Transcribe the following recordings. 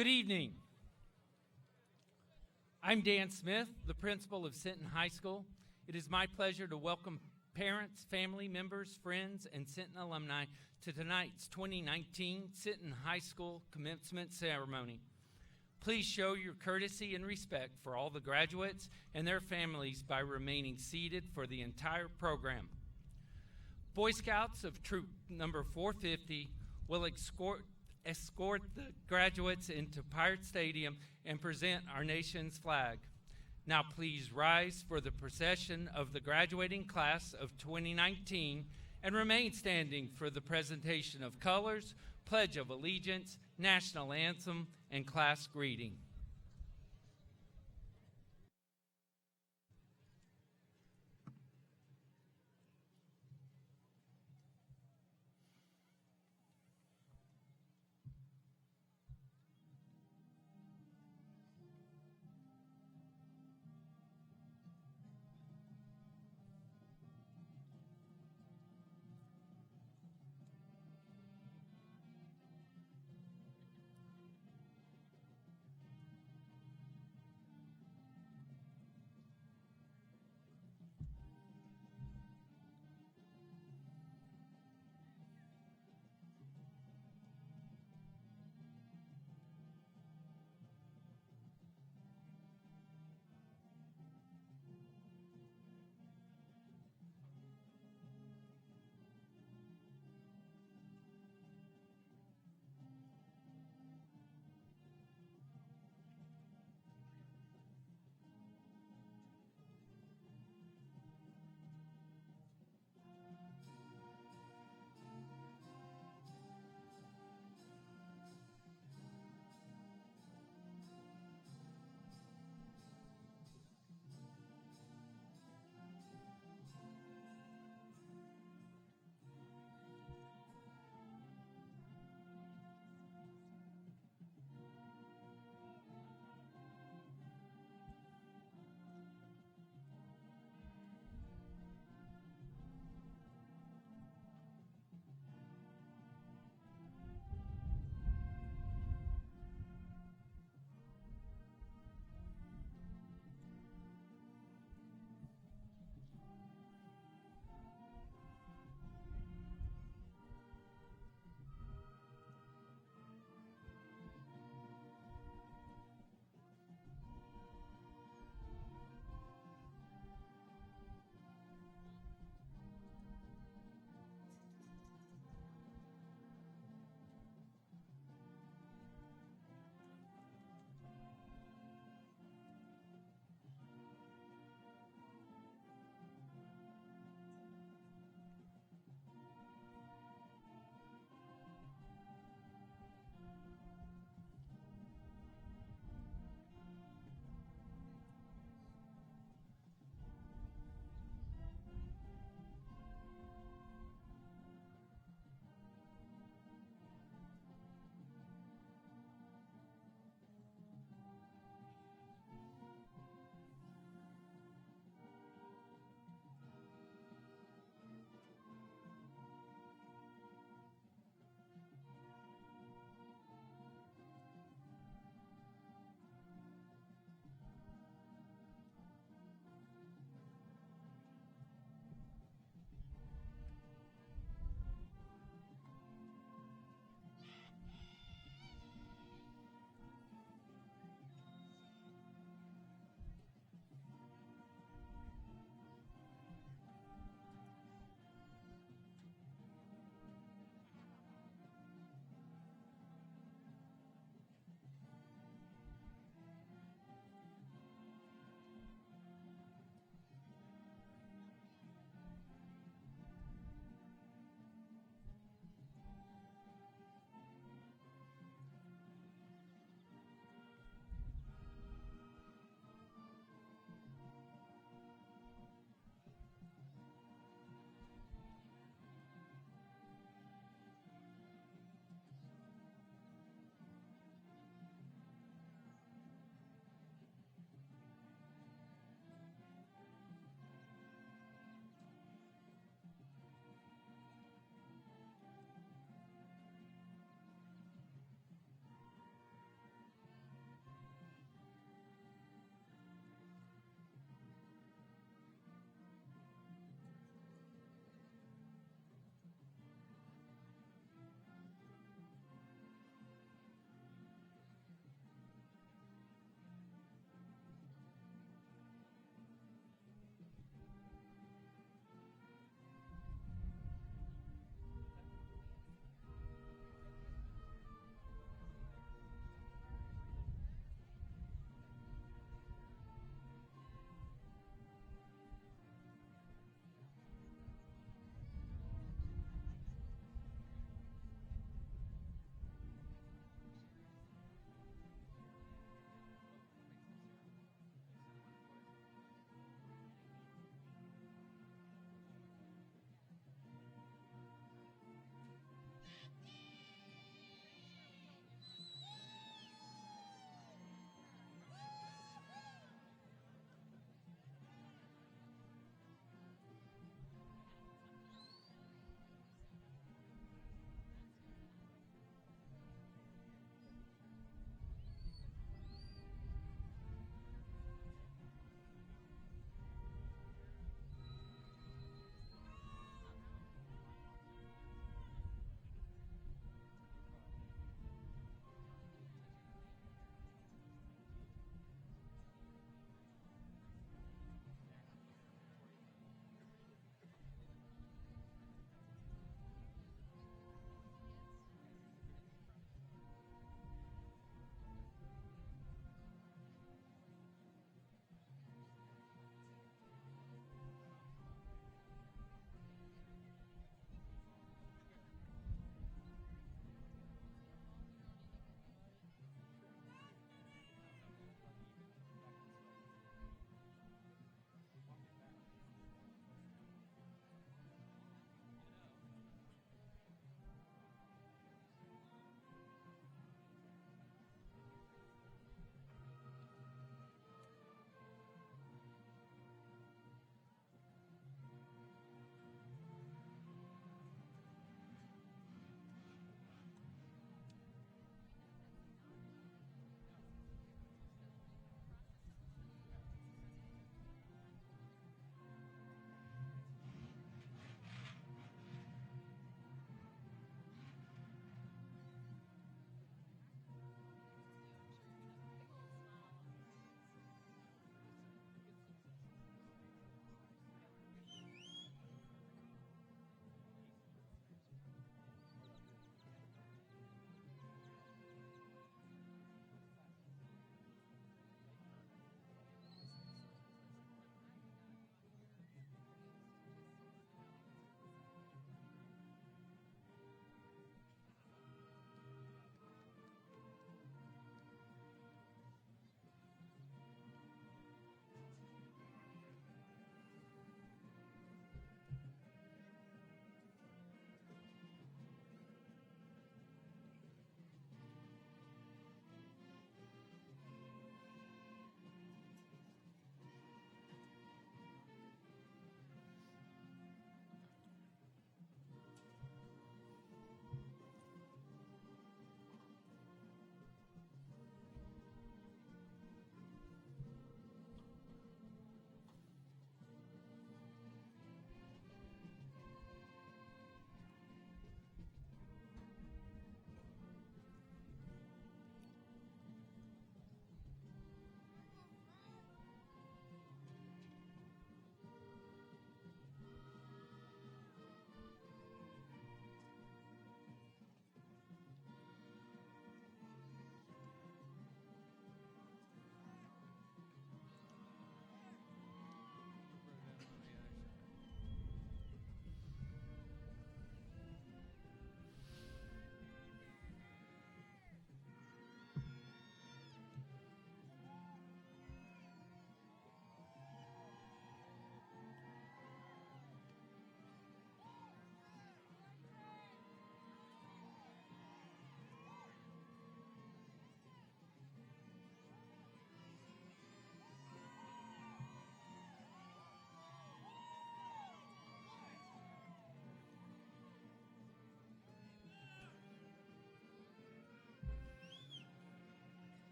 Good evening. I'm Dan Smith, the principal of Sinton High School. It is my pleasure to welcome parents, family members, friends, and Sinton alumni to tonight's 2019 Sinton High School commencement ceremony. Please show your courtesy and respect for all the graduates and their families by remaining seated for the entire program. Boy Scouts of Troop number 450 will escort the graduates into Pirate Stadium and present our nation's flag. Now please rise for the procession of the graduating class of 2019 and remain standing for the presentation of colors, Pledge of Allegiance, National Anthem, and class greeting.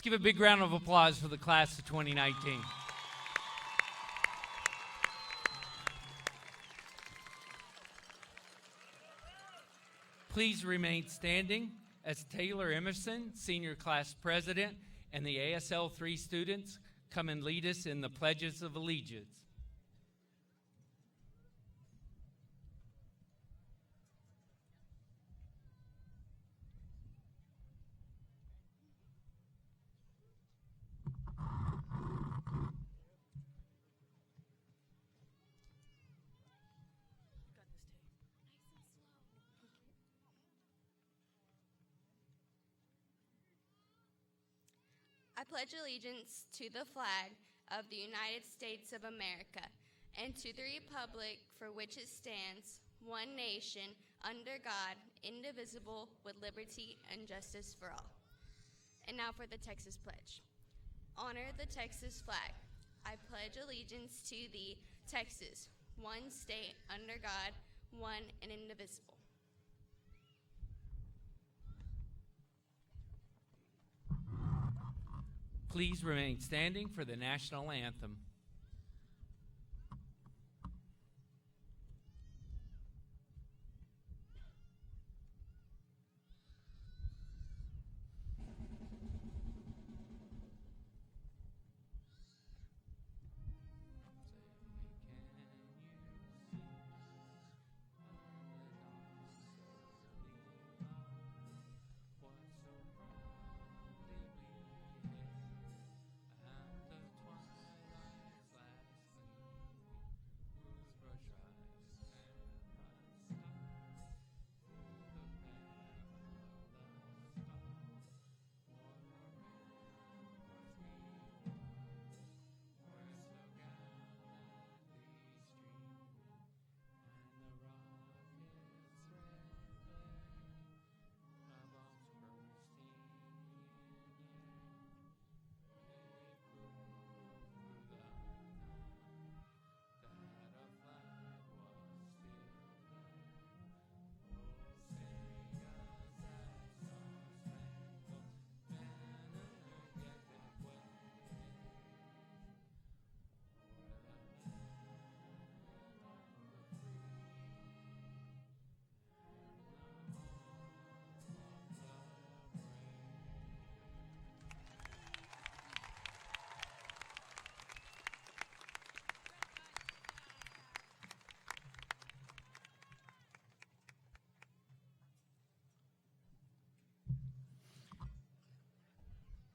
give a big round of applause for the class of 2019. Please remain standing as Taylor Emerson, Senior Class President, and the ASL 3 students come and lead us in the pledges of allegiance. I pledge allegiance to the flag of the United States of America and to the republic for which it stands, one nation, under God, indivisible, with liberty and justice for all. And now for the Texas Pledge. Honor the Texas flag. I pledge allegiance to the Texas, one state, under God, one and indivisible. Please remain standing for the national anthem.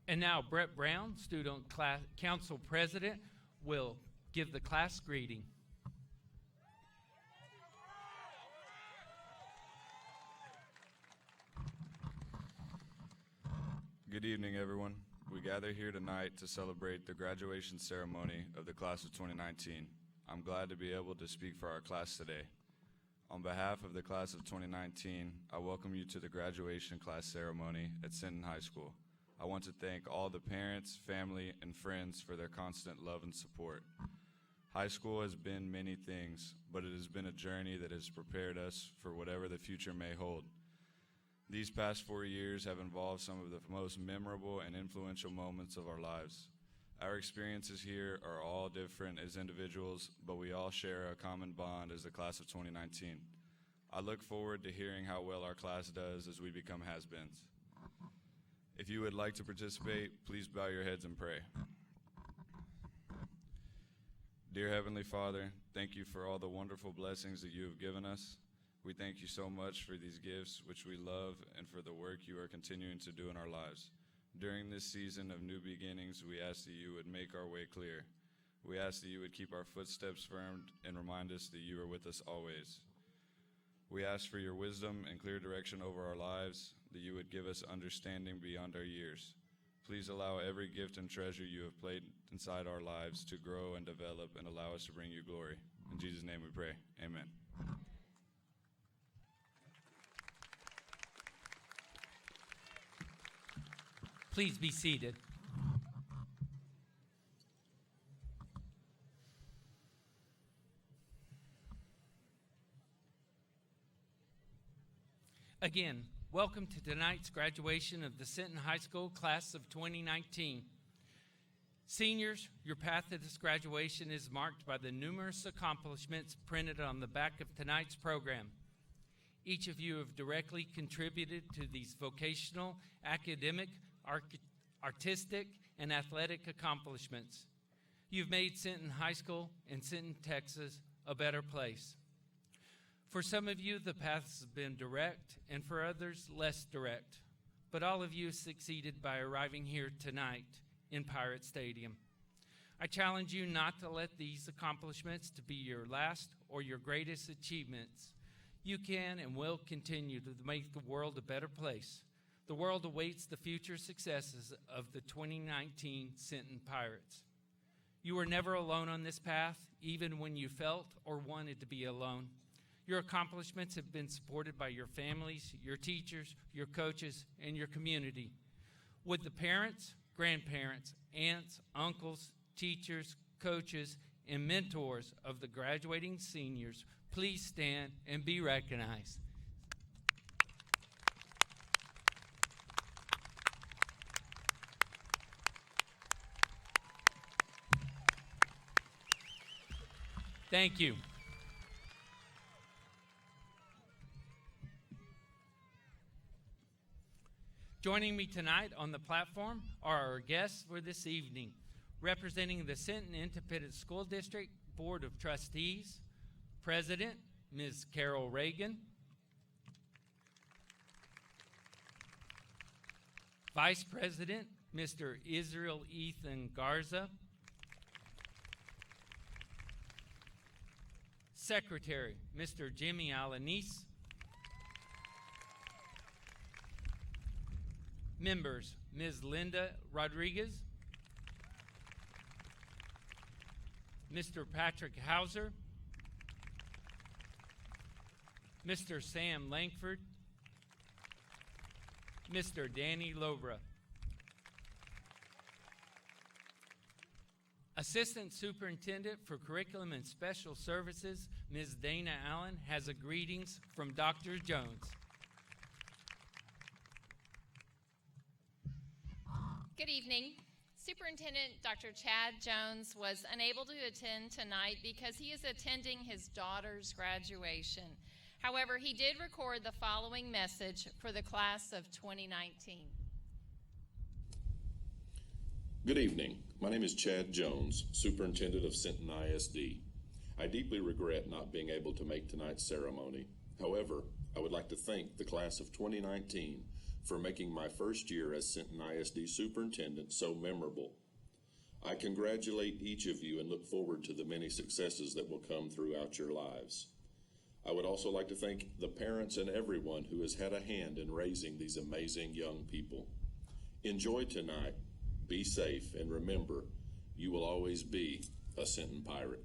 And now Brett Brown, Student Council President, will give the class greeting. Good evening, everyone. We gather here tonight to celebrate the graduation ceremony of the class of 2019. I'm glad to be able to speak for our class today. On behalf of the class of 2019, I welcome you to the graduation class ceremony at Sinton High School. I want to thank all the parents, family, and friends for their constant love and support. High school has been many things, but it has been a journey that has prepared us for whatever the future may hold. These past 4 years have involved some of the most memorable and influential moments of our lives. Our experiences here are all different as individuals, but we all share a common bond as the class of 2019. I look forward to hearing how well our class does as we become has-beens. If you would like to participate, please bow your heads and pray. Dear Heavenly Father, thank you for all the wonderful blessings that you have given us. We thank you so much for these gifts, which we love, and for the work you are continuing to do in our lives. During this season of new beginnings, we ask that you would make our way clear. We ask that you would keep our footsteps firm and remind us that you are with us always. We ask for your wisdom and clear direction over our lives, that you would give us understanding beyond our years. Please allow every gift and treasure you have placed inside our lives to grow and develop and allow us to bring you glory. In Jesus' name we pray, amen. Please be seated. Again, Welcome to tonight's graduation of the Sinton High School class of 2019. Seniors, your path to this graduation is marked by the numerous accomplishments printed on the back of tonight's program. Each of you have directly contributed to these vocational, academic, artistic, and athletic accomplishments. You've made Sinton High School and Sinton, Texas, a better place. For some of you, the path has been direct, and for others, less direct. But all of you succeeded by arriving here tonight in Pirate Stadium. I challenge you not to let these accomplishments to be your last or your greatest achievements. You can and will continue to make the world a better place. The world awaits the future successes of the 2019 Sinton Pirates. You were never alone on this path, even when you felt or wanted to be alone. Your accomplishments have been supported by your families, your teachers, your coaches, and your community. Would the parents, grandparents, aunts, uncles, teachers, coaches, and mentors of the graduating seniors please stand and be recognized? Thank you. Joining me tonight on the platform are our guests for this evening. Representing the Sinton Independent School District Board of Trustees, President, Ms. Carol Reagan. Vice President, Mr. Israel Ethan Garza. Secretary, Mr. Jimmy Alanis. Members, Ms. Linda Rodriguez, Mr. Patrick Hauser, Mr. Sam Langford, Mr. Danny Lobra. Assistant Superintendent for Curriculum and Special Services, Ms. Dana Allen, has a greetings from Dr. Jones. Good evening. Superintendent Dr. Chad Jones was unable to attend tonight because he is attending his daughter's graduation. However, he did record the following message for the class of 2019. Good evening. My name is Chad Jones, Superintendent of Sinton ISD. I deeply regret not being able to make tonight's ceremony. However, I would like to thank the class of 2019 for making my first year as Sinton ISD Superintendent so memorable. I congratulate each of you and look forward to the many successes that will come throughout your lives. I would also like to thank the parents and everyone who has had a hand in raising these amazing young people. Enjoy tonight, be safe, and remember, you will always be a Sinton Pirate.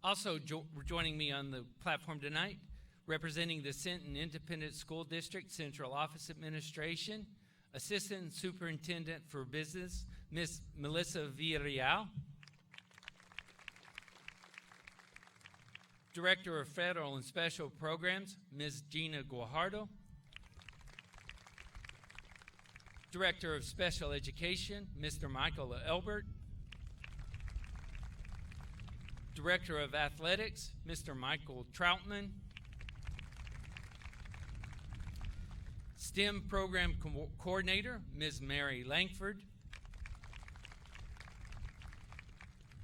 Also joining me on the platform tonight, representing the Sinton Independent School District Central Office Administration, Assistant Superintendent for Business, Ms. Melissa Villarreal, Director of Federal and Special Programs, Ms. Gina Guajardo, Director of Special Education, Mr. Michael Elbert, Director of Athletics, Mr. Michael Troutman, STEM Program Coordinator, Ms. Mary Langford,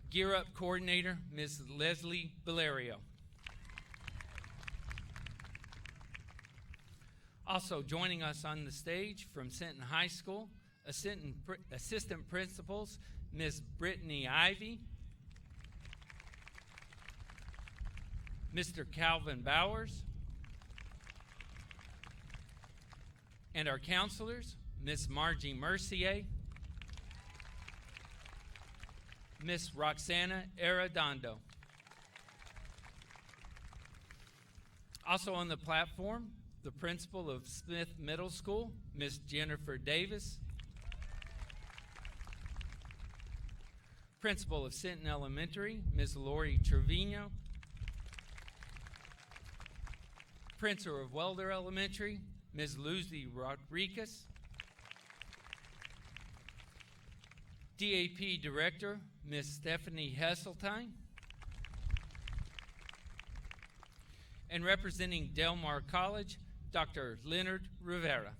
Gear Up Coordinator, Ms. Leslie Valerio. Also joining us on the stage from Sinton High School, Assistant Principals, Ms. Brittany Ivy, Mr. Calvin Bowers, and our counselors, Ms. Margie Mercier, Ms. Roxana Arredondo. Also on the platform, the principal of Smith Middle School, Ms. Jennifer Davis, Principal of Sinton Elementary, Ms. Lori Trevino. Principal of Welder Elementary, Ms. Lucy Rodriguez. DAP Director, Ms. Stephanie Hesseltine. And representing Del Mar College, Dr. Leonard Rivera.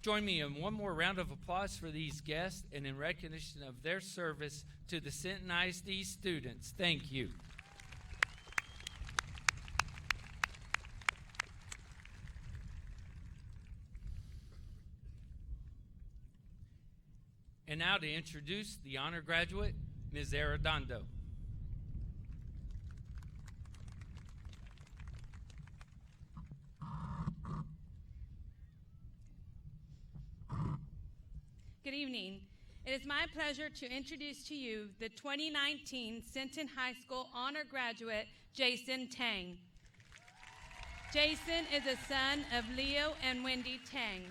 Join me in one more round of applause for these guests and in recognition of their service to the Sinton ISD students. Thank you. And now to introduce the honor graduate, Ms. Arredondo. Good evening. It is my pleasure to introduce to you the 2019 Sinton High School honor graduate, Jason Tang. Jason is a son of Leo and Wendy Tang.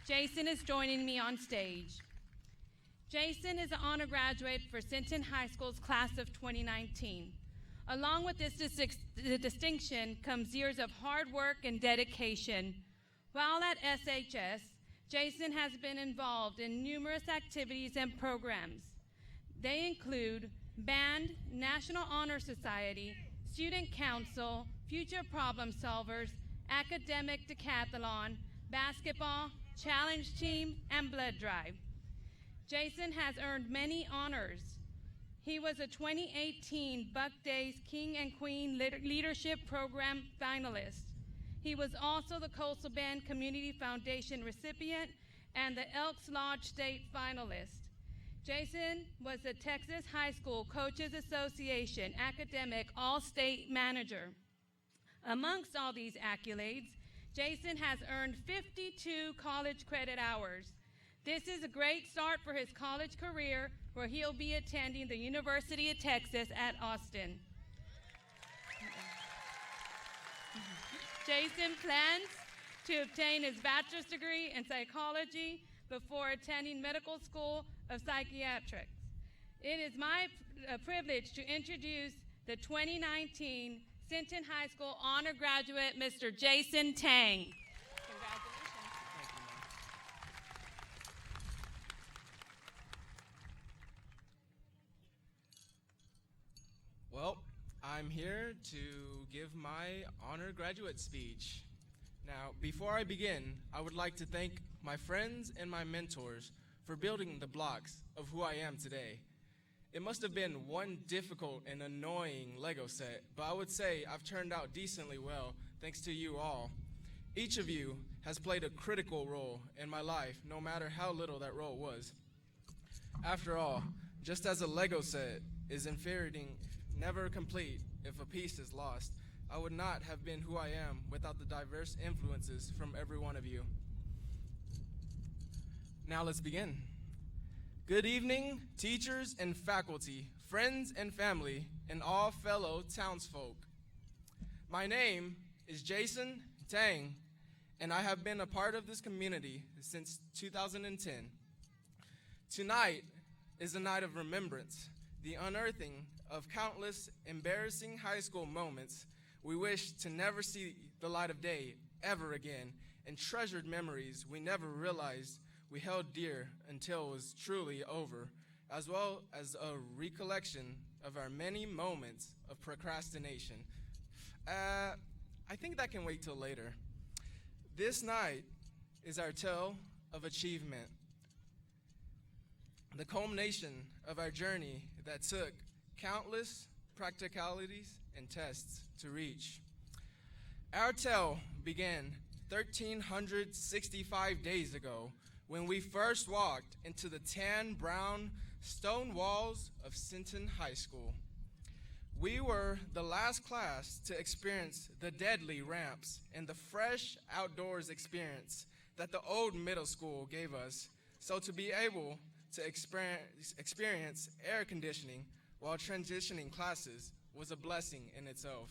Jason is joining me on stage. Jason is an honor graduate for Sinton High School's class of 2019. Along with this distinction comes years of hard work and dedication. While at SHS, Jason has been involved in numerous activities and programs. They include band, National Honor Society, Student Council, Future Problem Solvers, Academic Decathlon, Basketball, Challenge Team, and Blood Drive. Jason has earned many honors. He was a 2018 Buck Days King and Queen Leadership Program finalist. He was also the Coastal Bend Community Foundation recipient and the Elks Lodge State finalist. Jason was the Texas High School Coaches Association Academic All-State Manager. Amongst all these accolades, Jason has earned 52 college credit hours. This is a great start for his college career, where he'll be attending the University of Texas at Austin. Jason plans to obtain his bachelor's degree in psychology before attending medical school of psychiatrics. It is my privilege to introduce the 2019 Sinton High School honor graduate, Mr. Jason Tang. Congratulations. Thank you, Mom. Well, I'm here to give my honor graduate speech. Now, before I begin, I would like to thank my friends and my mentors for building the blocks of who I am today. It must have been one difficult and annoying Lego set, but I would say I've turned out decently well thanks to you all. Each of you has played a critical role in my life, no matter how little that role was. After all, just as a Lego set is infuriating, never complete if a piece is lost, I would not have been who I am without the diverse influences from every one of you. Now let's begin. Good evening, teachers and faculty, friends and family, and all fellow townsfolk. My name is Jason Tang, and I have been a part of this community since 2010. Tonight is a night of remembrance, the unearthing of countless embarrassing high school moments we wish to never see the light of day ever again, and treasured memories we never realized we held dear until it was truly over, as well as a recollection of our many moments of procrastination. I think that can wait till later. This night is our tale of achievement, the culmination of our journey that took countless practicalities and tests to reach. Our tale began 1,365 days ago when we first walked into the tan-brown stone walls of Sinton High School. We were the last class to experience the deadly ramps and the fresh outdoors experience that the old middle school gave us, so to be able to experience air conditioning while transitioning classes was a blessing in itself.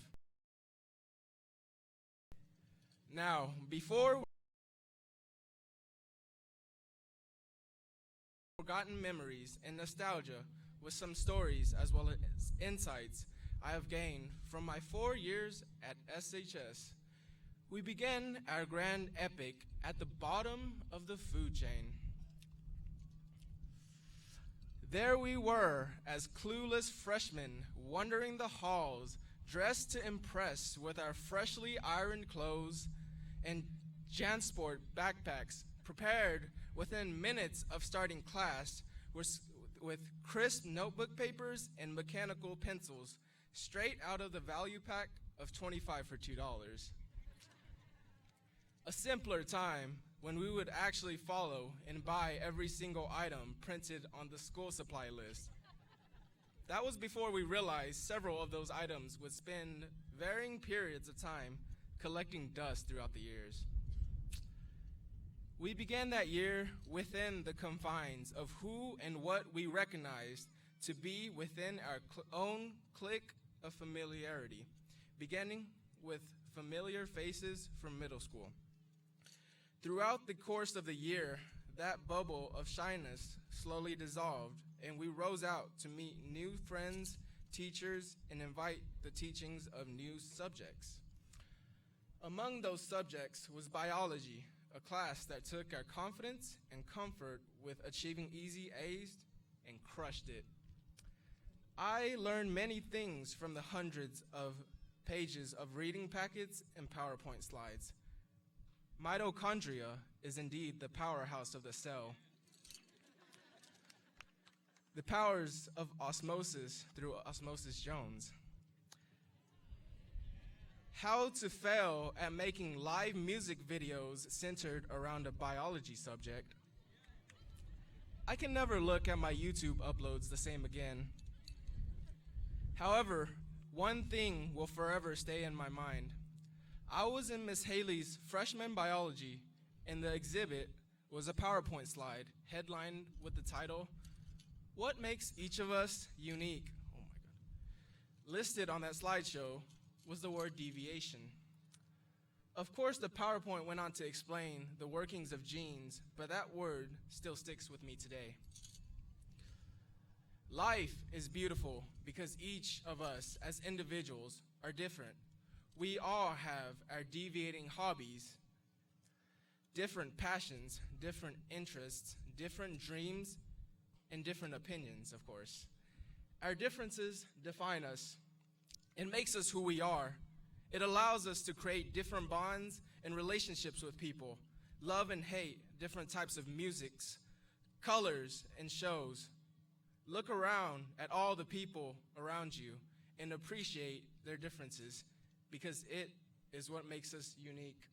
Now, before forgotten memories and nostalgia with some stories as well as insights I have gained from my 4 years at SHS. We begin our grand epic at the bottom of the food chain. There we were as clueless freshmen wandering the halls, dressed to impress with our freshly ironed clothes and JanSport backpacks, prepared within minutes of starting class with crisp notebook papers and mechanical pencils, straight out of the value pack of 25 for $2. A simpler time when we would actually follow and buy every single item printed on the school supply list. That was before we realized several of those items would spend varying periods of time collecting dust throughout the years. We began that year within the confines of who and what we recognized to be within our own clique of familiarity, beginning with familiar faces from middle school. Throughout the course of the year, that bubble of shyness slowly dissolved, and we rose out to meet new friends, teachers, and invite the teachings of new subjects. Among those subjects was biology, a class that took our confidence and comfort with achieving easy A's and crushed it. I learned many things from the hundreds of pages of reading packets and PowerPoint slides. Mitochondria is indeed the powerhouse of the cell. The powers of osmosis through Osmosis Jones. How to fail at making live music videos centered around a biology subject. I can never look at my YouTube uploads the same again. However, one thing will forever stay in my mind. I was in Miss Haley's freshman biology, and the exhibit was a PowerPoint slide headlined with the title, "What Makes Each of Us Unique?" Oh my God. Listed on that slideshow was the word deviation. Of course, the PowerPoint went on to explain the workings of genes, but that word still sticks with me today. Life is beautiful because each of us as individuals are different. We all have our deviating hobbies, different passions, different interests, different dreams, and different opinions, of course. Our differences define us. It makes us who we are. It allows us to create different bonds and relationships with people, love and hate different types of musics, colors, and shows. Look around at all the people around you and appreciate their differences because it is what makes us unique.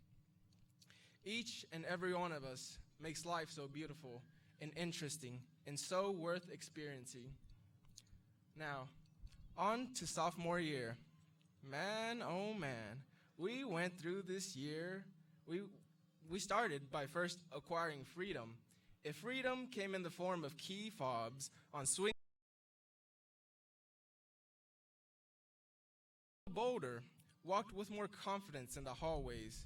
Each and every one of us makes life so beautiful and interesting and so worth experiencing. Now, on to sophomore year. Man, oh man, we went through this year. We started by first acquiring freedom. If freedom came in the form of key fobs on swing bolder, walked with more confidence in the hallways.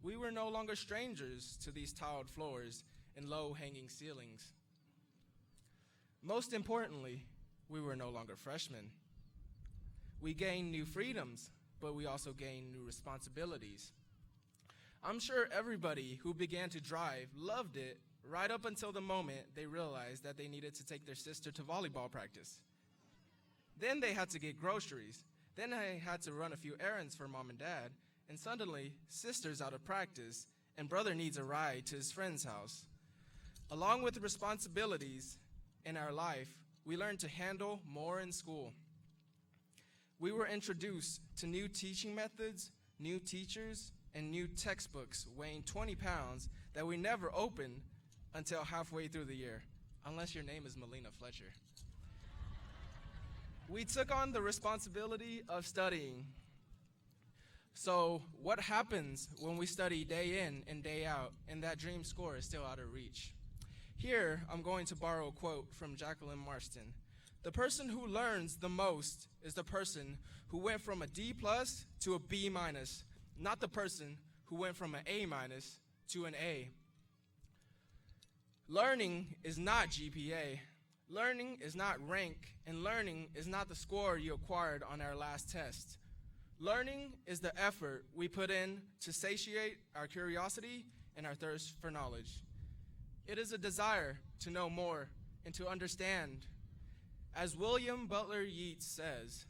We were no longer strangers to these tiled floors and low-hanging ceilings. Most importantly, we were no longer freshmen. We gained new freedoms, but we also gained new responsibilities. I'm sure everybody who began to drive loved it right up until the moment they realized that they needed to take their sister to volleyball practice. Then they had to get groceries. Then they had to run a few errands for mom and dad. And suddenly, sister's out of practice, and brother needs a ride to his friend's house. Along with the responsibilities in our life, we learned to handle more in school. We were introduced to new teaching methods, new teachers, and new textbooks weighing 20 pounds that we never opened until halfway through the year, unless your name is Melina Fletcher. We took on the responsibility of studying. So what happens when we study day in and day out and that dream score is still out of reach? Here, I'm going to borrow a quote from Jacqueline Marston. The person who learns the most is the person who went from a D+ to a B-, not the person who went from an A- to an A. Learning is not GPA. Learning is not rank, and learning is not the score you acquired on our last test. Learning is the effort we put in to satiate our curiosity and our thirst for knowledge. It is a desire to know more and to understand. As William Butler Yeats says,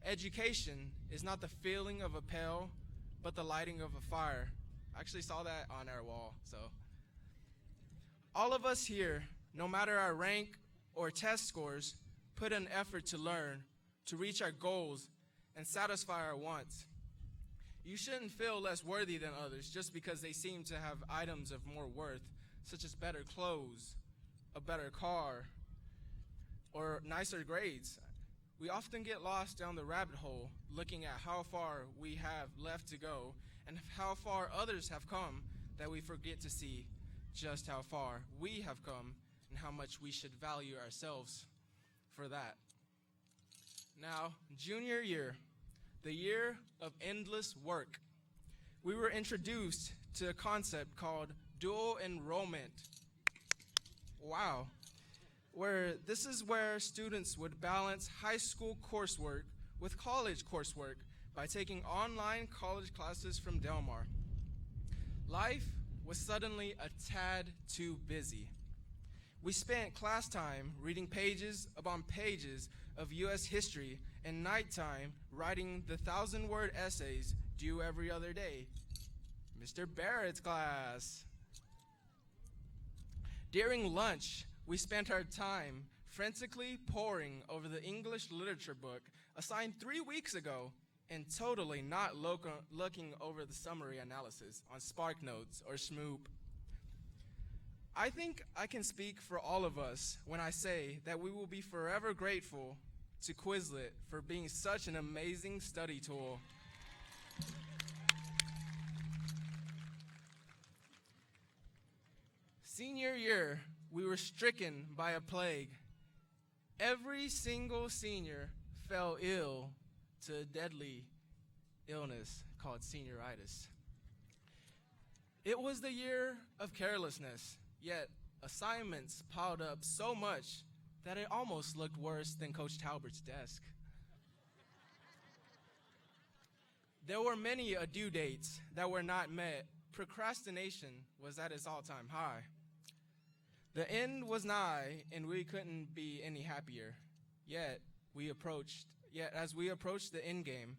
education is not the filling of a pail, but the lighting of a fire. I actually saw that on our wall, so. All of us here, no matter our rank or test scores, put an effort to learn, to reach our goals, and satisfy our wants. You shouldn't feel less worthy than others just because they seem to have items of more worth, such as better clothes, a better car, or nicer grades. We often get lost down the rabbit hole looking at how far we have left to go and how far others have come, that we forget to see just how far we have come and how much we should value ourselves for that. Now, junior year, the year of endless work, we were introduced to a concept called dual enrollment. Wow. This is where students would balance high school coursework with college coursework by taking online college classes from Del Mar. Life was suddenly a tad too busy. We spent class time reading pages upon pages of U.S. history and nighttime writing the 1,000-word essays due every other day. Mr. Barrett's class. During lunch, we spent our time frantically poring over the English literature book assigned 3 weeks ago and totally not looking over the summary analysis on SparkNotes or Schmoop. I think I can speak for all of us when I say that we will be forever grateful to Quizlet for being such an amazing study tool. Senior year, we were stricken by a plague. Every single senior fell ill to a deadly illness called senioritis. It was the year of carelessness, yet assignments piled up so much that it almost looked worse than Coach Talbert's desk. There were many due dates that were not met. Procrastination was at its all-time high. The end was nigh, and we couldn't be any happier. Yet as we approached the end game,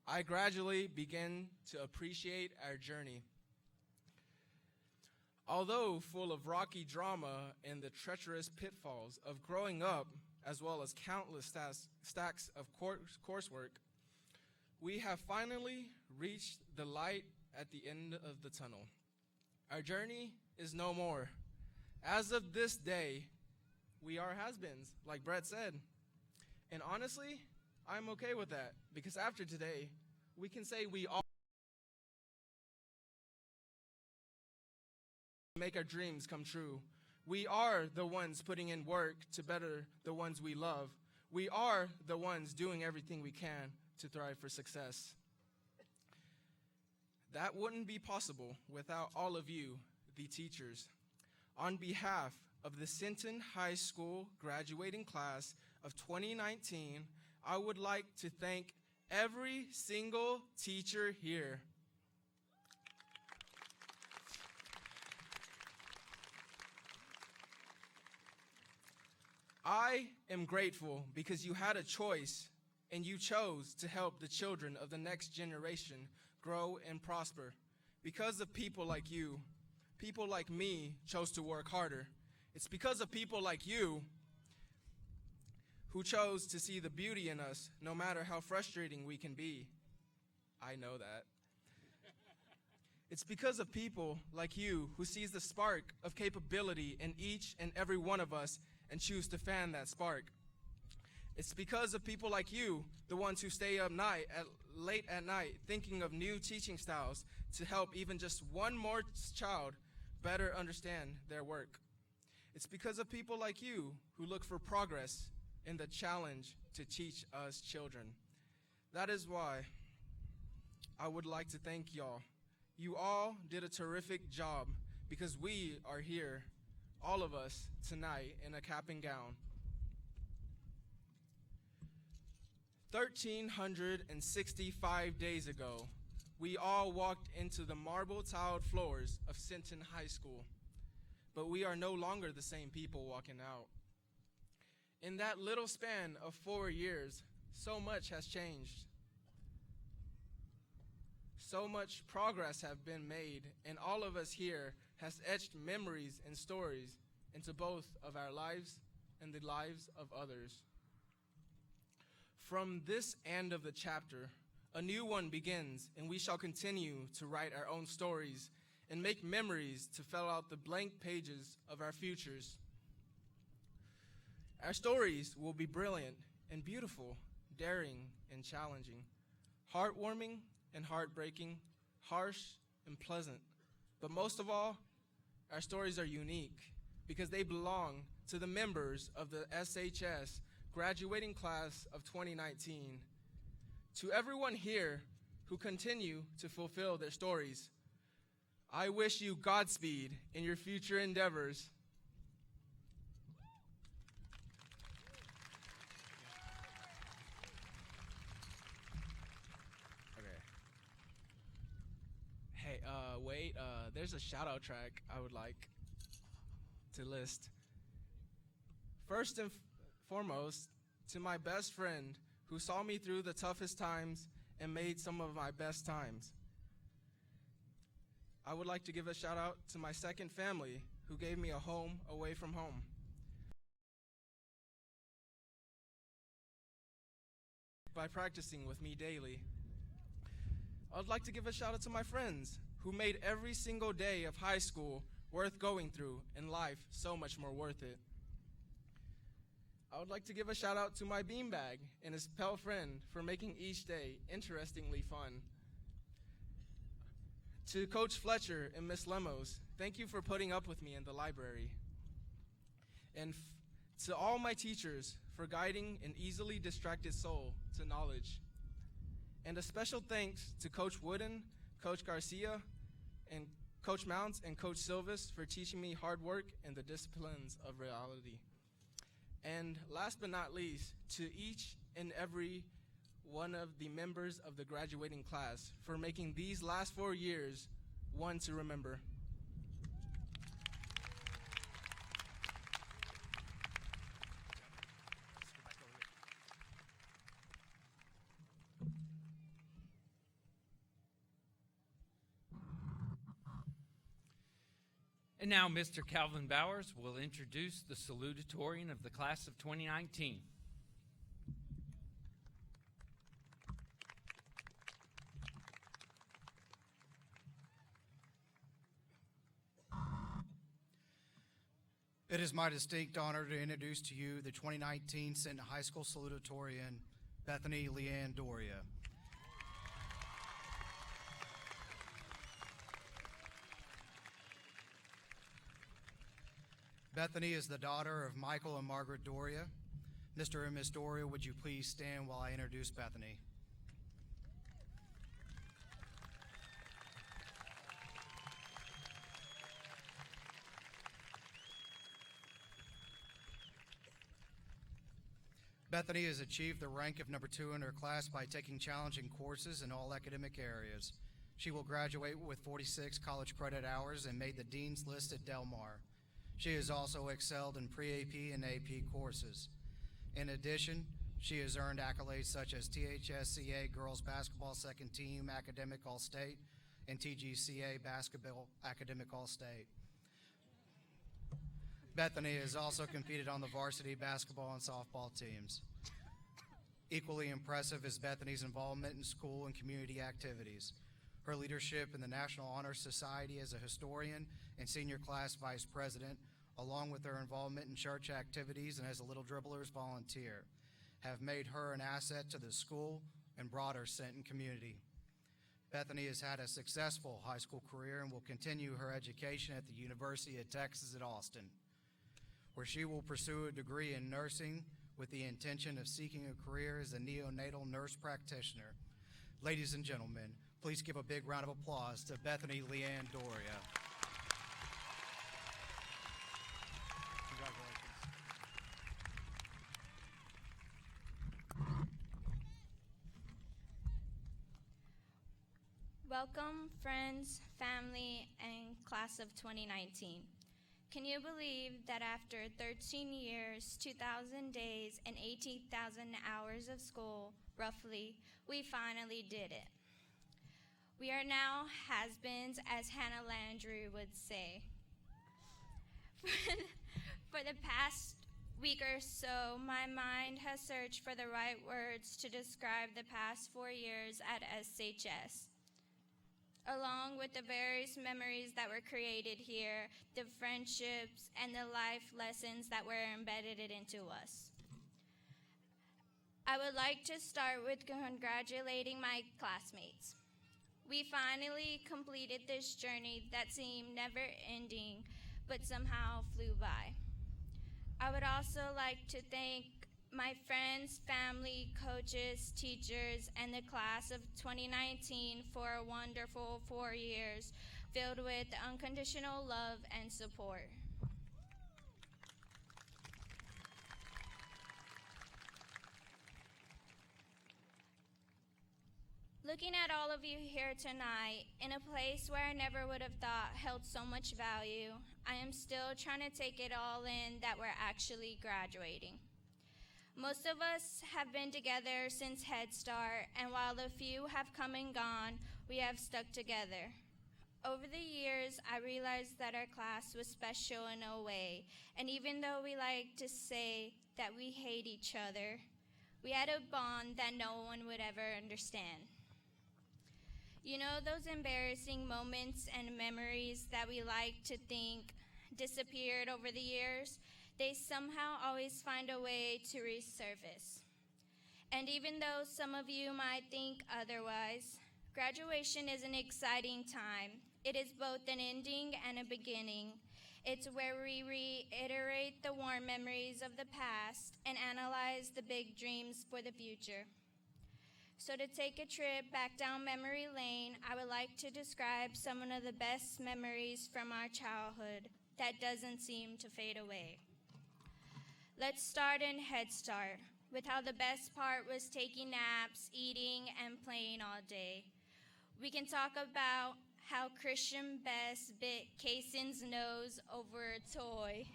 I gradually began to appreciate our journey. Although full of rocky drama and the treacherous pitfalls of growing up, as well as countless stacks of coursework, we have finally reached the light at the end of the tunnel. Our journey is no more. As of this day, we are has-beens, like Brett said. And honestly, I'm okay with that, because after today, we can say we all make our dreams come true. We are the ones putting in work to better the ones we love. We are the ones doing everything we can to thrive for success. That wouldn't be possible without all of you, the teachers. On behalf of the Sinton High School graduating class of 2019, I would like to thank every single teacher here. I am grateful because you had a choice and you chose to help the children of the next generation grow and prosper. Because of people like you, people like me chose to work harder. It's because of people like you who chose to see the beauty in us, no matter how frustrating we can be. I know that. It's because of people like you who sees the spark of capability in each and every one of us and choose to fan that spark. It's because of people like you, the ones who stay up late at night thinking of new teaching styles to help even just one more child better understand their work. It's because of people like you who look for progress in the challenge to teach us children. That is why I would like to thank y'all. You all did a terrific job because we are here all of us tonight in a cap and gown. 1,365 days ago, we all walked into the marble-tiled floors of Sinton High School, but we are no longer the same people walking out. In that little span of 4 years, so much has changed. So much progress have been made, and all of us here has etched memories and stories into both of our lives and the lives of others. From this end of the chapter, a new one begins, and we shall continue to write our own stories and make memories to fill out the blank pages of our futures. Our stories will be brilliant and beautiful, daring and challenging, heartwarming and heartbreaking, harsh and pleasant. But most of all, our stories are unique because they belong to the members of the SHS graduating class of 2019. To everyone here who continue to fulfill their stories, I wish you Godspeed in your future endeavors. Okay. Hey, wait, there's a shout-out track I would like to list. First and foremost, to my best friend who saw me through the toughest times and made some of my best times. I would like to give a shout out to my second family who gave me a home away from home. By practicing with me daily. I would like to give a shout out to my friends who made every single day of high school worth going through and life so much more worth it. I would like to give a shout out to my beanbag and his pal friend for making each day interestingly fun. To Coach Fletcher and Miss Lemos, thank you for putting up with me in the library. And to all my teachers for guiding an easily distracted soul to knowledge. And a special thanks to Coach Wooden, Coach Garcia, and Coach Mounts and Coach Silvis for teaching me hard work and the disciplines of reality. And last but not least, to each and every one of the members of the graduating class for making these last 4 years one to remember. And now Mr. Calvin Bowers will introduce the salutatorian of the class of 2019. It is my distinct honor to introduce to you the 2019 Sinton High School salutatorian, Bethany Leanne Doria. Bethany is the daughter of Michael and Margaret Doria. Mr. and Miss Doria, would you please stand while I introduce Bethany? Bethany has achieved the rank of number 2 in her class by taking challenging courses in all academic areas. She will graduate with 46 college credit hours and made the Dean's List at Del Mar. She has also excelled in pre-AP and AP courses. In addition, she has earned accolades such as THSCA Girls Basketball Second Team Academic All-State and TGCA Basketball Academic All-State. Bethany has also competed on the varsity basketball and softball teams. Equally impressive is Bethany's involvement in school and community activities. Her leadership in the National Honor Society as a historian and senior class vice president, along with her involvement in church activities and as a Little Dribblers volunteer, have made her an asset to the school and broader Sinton community. Bethany has had a successful high school career and will continue her education at the University of Texas at Austin, where she will pursue a degree in nursing with the intention of seeking a career as a neonatal nurse practitioner. Ladies and gentlemen, please give a big round of applause to Bethany Leanne Doria. Welcome, friends, family, and class of 2019. Can you believe that after 13 years, 2,000 days, and 18,000 hours of school, roughly, we finally did it? We are now has-beens, as Hannah Landry would say. For the past week or so, my mind has searched for the right words to describe the past 4 years at SHS. Along with the various memories that were created here, the friendships and the life lessons that were embedded into us. I would like to start with congratulating my classmates. We finally completed this journey that seemed never ending, but somehow flew by. I would also like to thank my friends, family, coaches, teachers, and the class of 2019 for a wonderful 4 years filled with unconditional love and support. Looking at all of you here tonight, in a place where I never would have thought held so much value, I am still trying to take it all in that we're actually graduating. Most of us have been together since Head Start, and while a few have come and gone, we have stuck together. Over the years, I realized that our class was special in a way, and even though we like to say that we hate each other, we had a bond that no one would ever understand. You know those embarrassing moments and memories that we like to think disappeared over the years? They somehow always find a way to resurface. And even though some of you might think otherwise, graduation is an exciting time. It is both an ending and a beginning. It's where we reiterate the warm memories of the past and analyze the big dreams for the future. So to take a trip back down memory lane, I would like to describe some of the best memories from our childhood that doesn't seem to fade away. Let's start in Head Start, with how the best part was taking naps, eating, and playing all day. We can talk about how Christian Best bit Kayson's nose over a toy.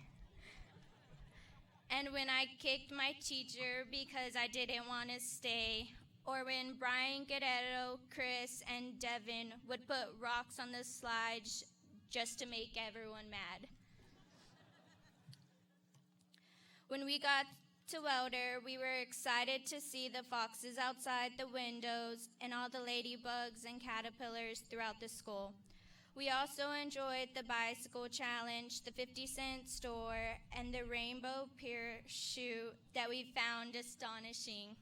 And when I kicked my teacher because I didn't want to stay, or when Brian, Guerrero, Chris, and Devin would put rocks on the slides just to make everyone mad. When we got to Welder, we were excited to see the foxes outside the windows and all the ladybugs and caterpillars throughout the school. We also enjoyed the bicycle challenge, the 50-cent store, and the rainbow parachute that we found astonishing.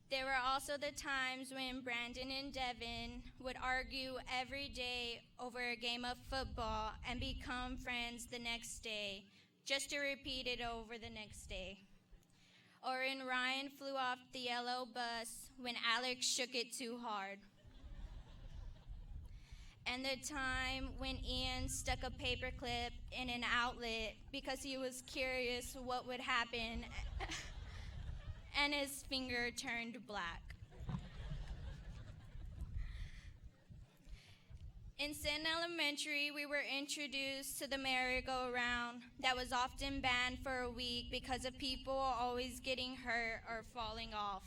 There were also the times when Brandon and Devin would argue every day over a game of football and become friends the next day, just to repeat it over the next day. Or when Ryan flew off the yellow bus when Alex shook it too hard. And the time when Ian stuck a paperclip in an outlet because he was curious what would happen and his finger turned black. In Sinton Elementary, we were introduced to the merry-go-round that was often banned for a week because of people always getting hurt or falling off.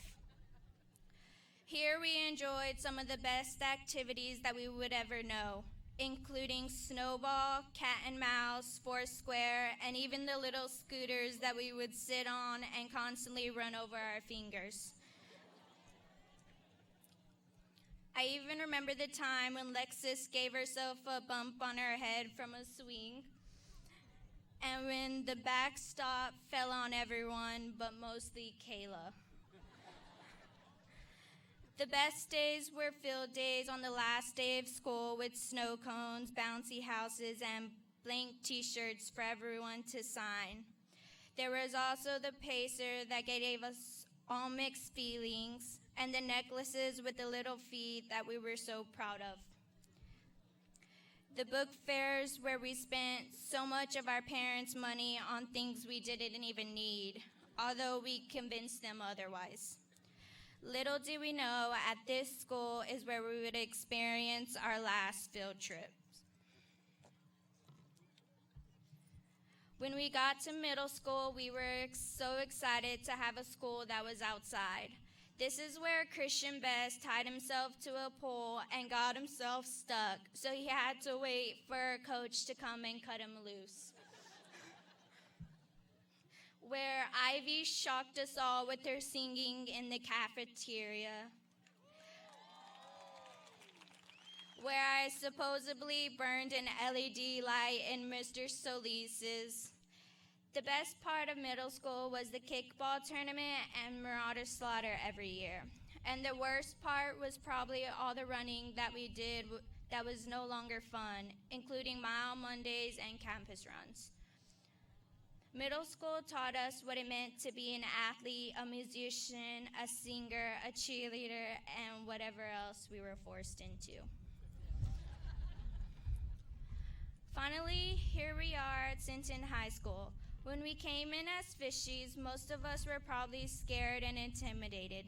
Here we enjoyed some of the best activities that we would ever know, including snowball, cat and mouse, foursquare, and even the little scooters that we would sit on and constantly run over our fingers. I even remember the time when Lexus gave herself a bump on her head from a swing, and when the backstop fell on everyone, but mostly Kayla. The best days were field days on the last day of school with snow cones, bouncy houses, and blank t-shirts for everyone to sign. There was also the pacer that gave us all mixed feelings, and the necklaces with the little feet that we were so proud of. The book fairs where we spent so much of our parents' money on things we didn't even need, although we convinced them otherwise. Little did we know at this school is where we would experience our last field trip. When we got to middle school, we were so excited to have a school that was outside. This is where Christian Best tied himself to a pole and got himself stuck, so he had to wait for a coach to come and cut him loose. Where Ivy shocked us all with her singing in the cafeteria. Where I supposedly burned an LED light in Mr. Solis's. The best part of middle school was the kickball tournament and Marauder Slaughter every year. And the worst part was probably all the running that we did that was no longer fun, including Mile Mondays and campus runs. Middle school taught us what it meant to be an athlete, a musician, a singer, a cheerleader, and whatever else we were forced into. Finally, here we are at Sinton High School. When we came in as fishies, most of us were probably scared and intimidated.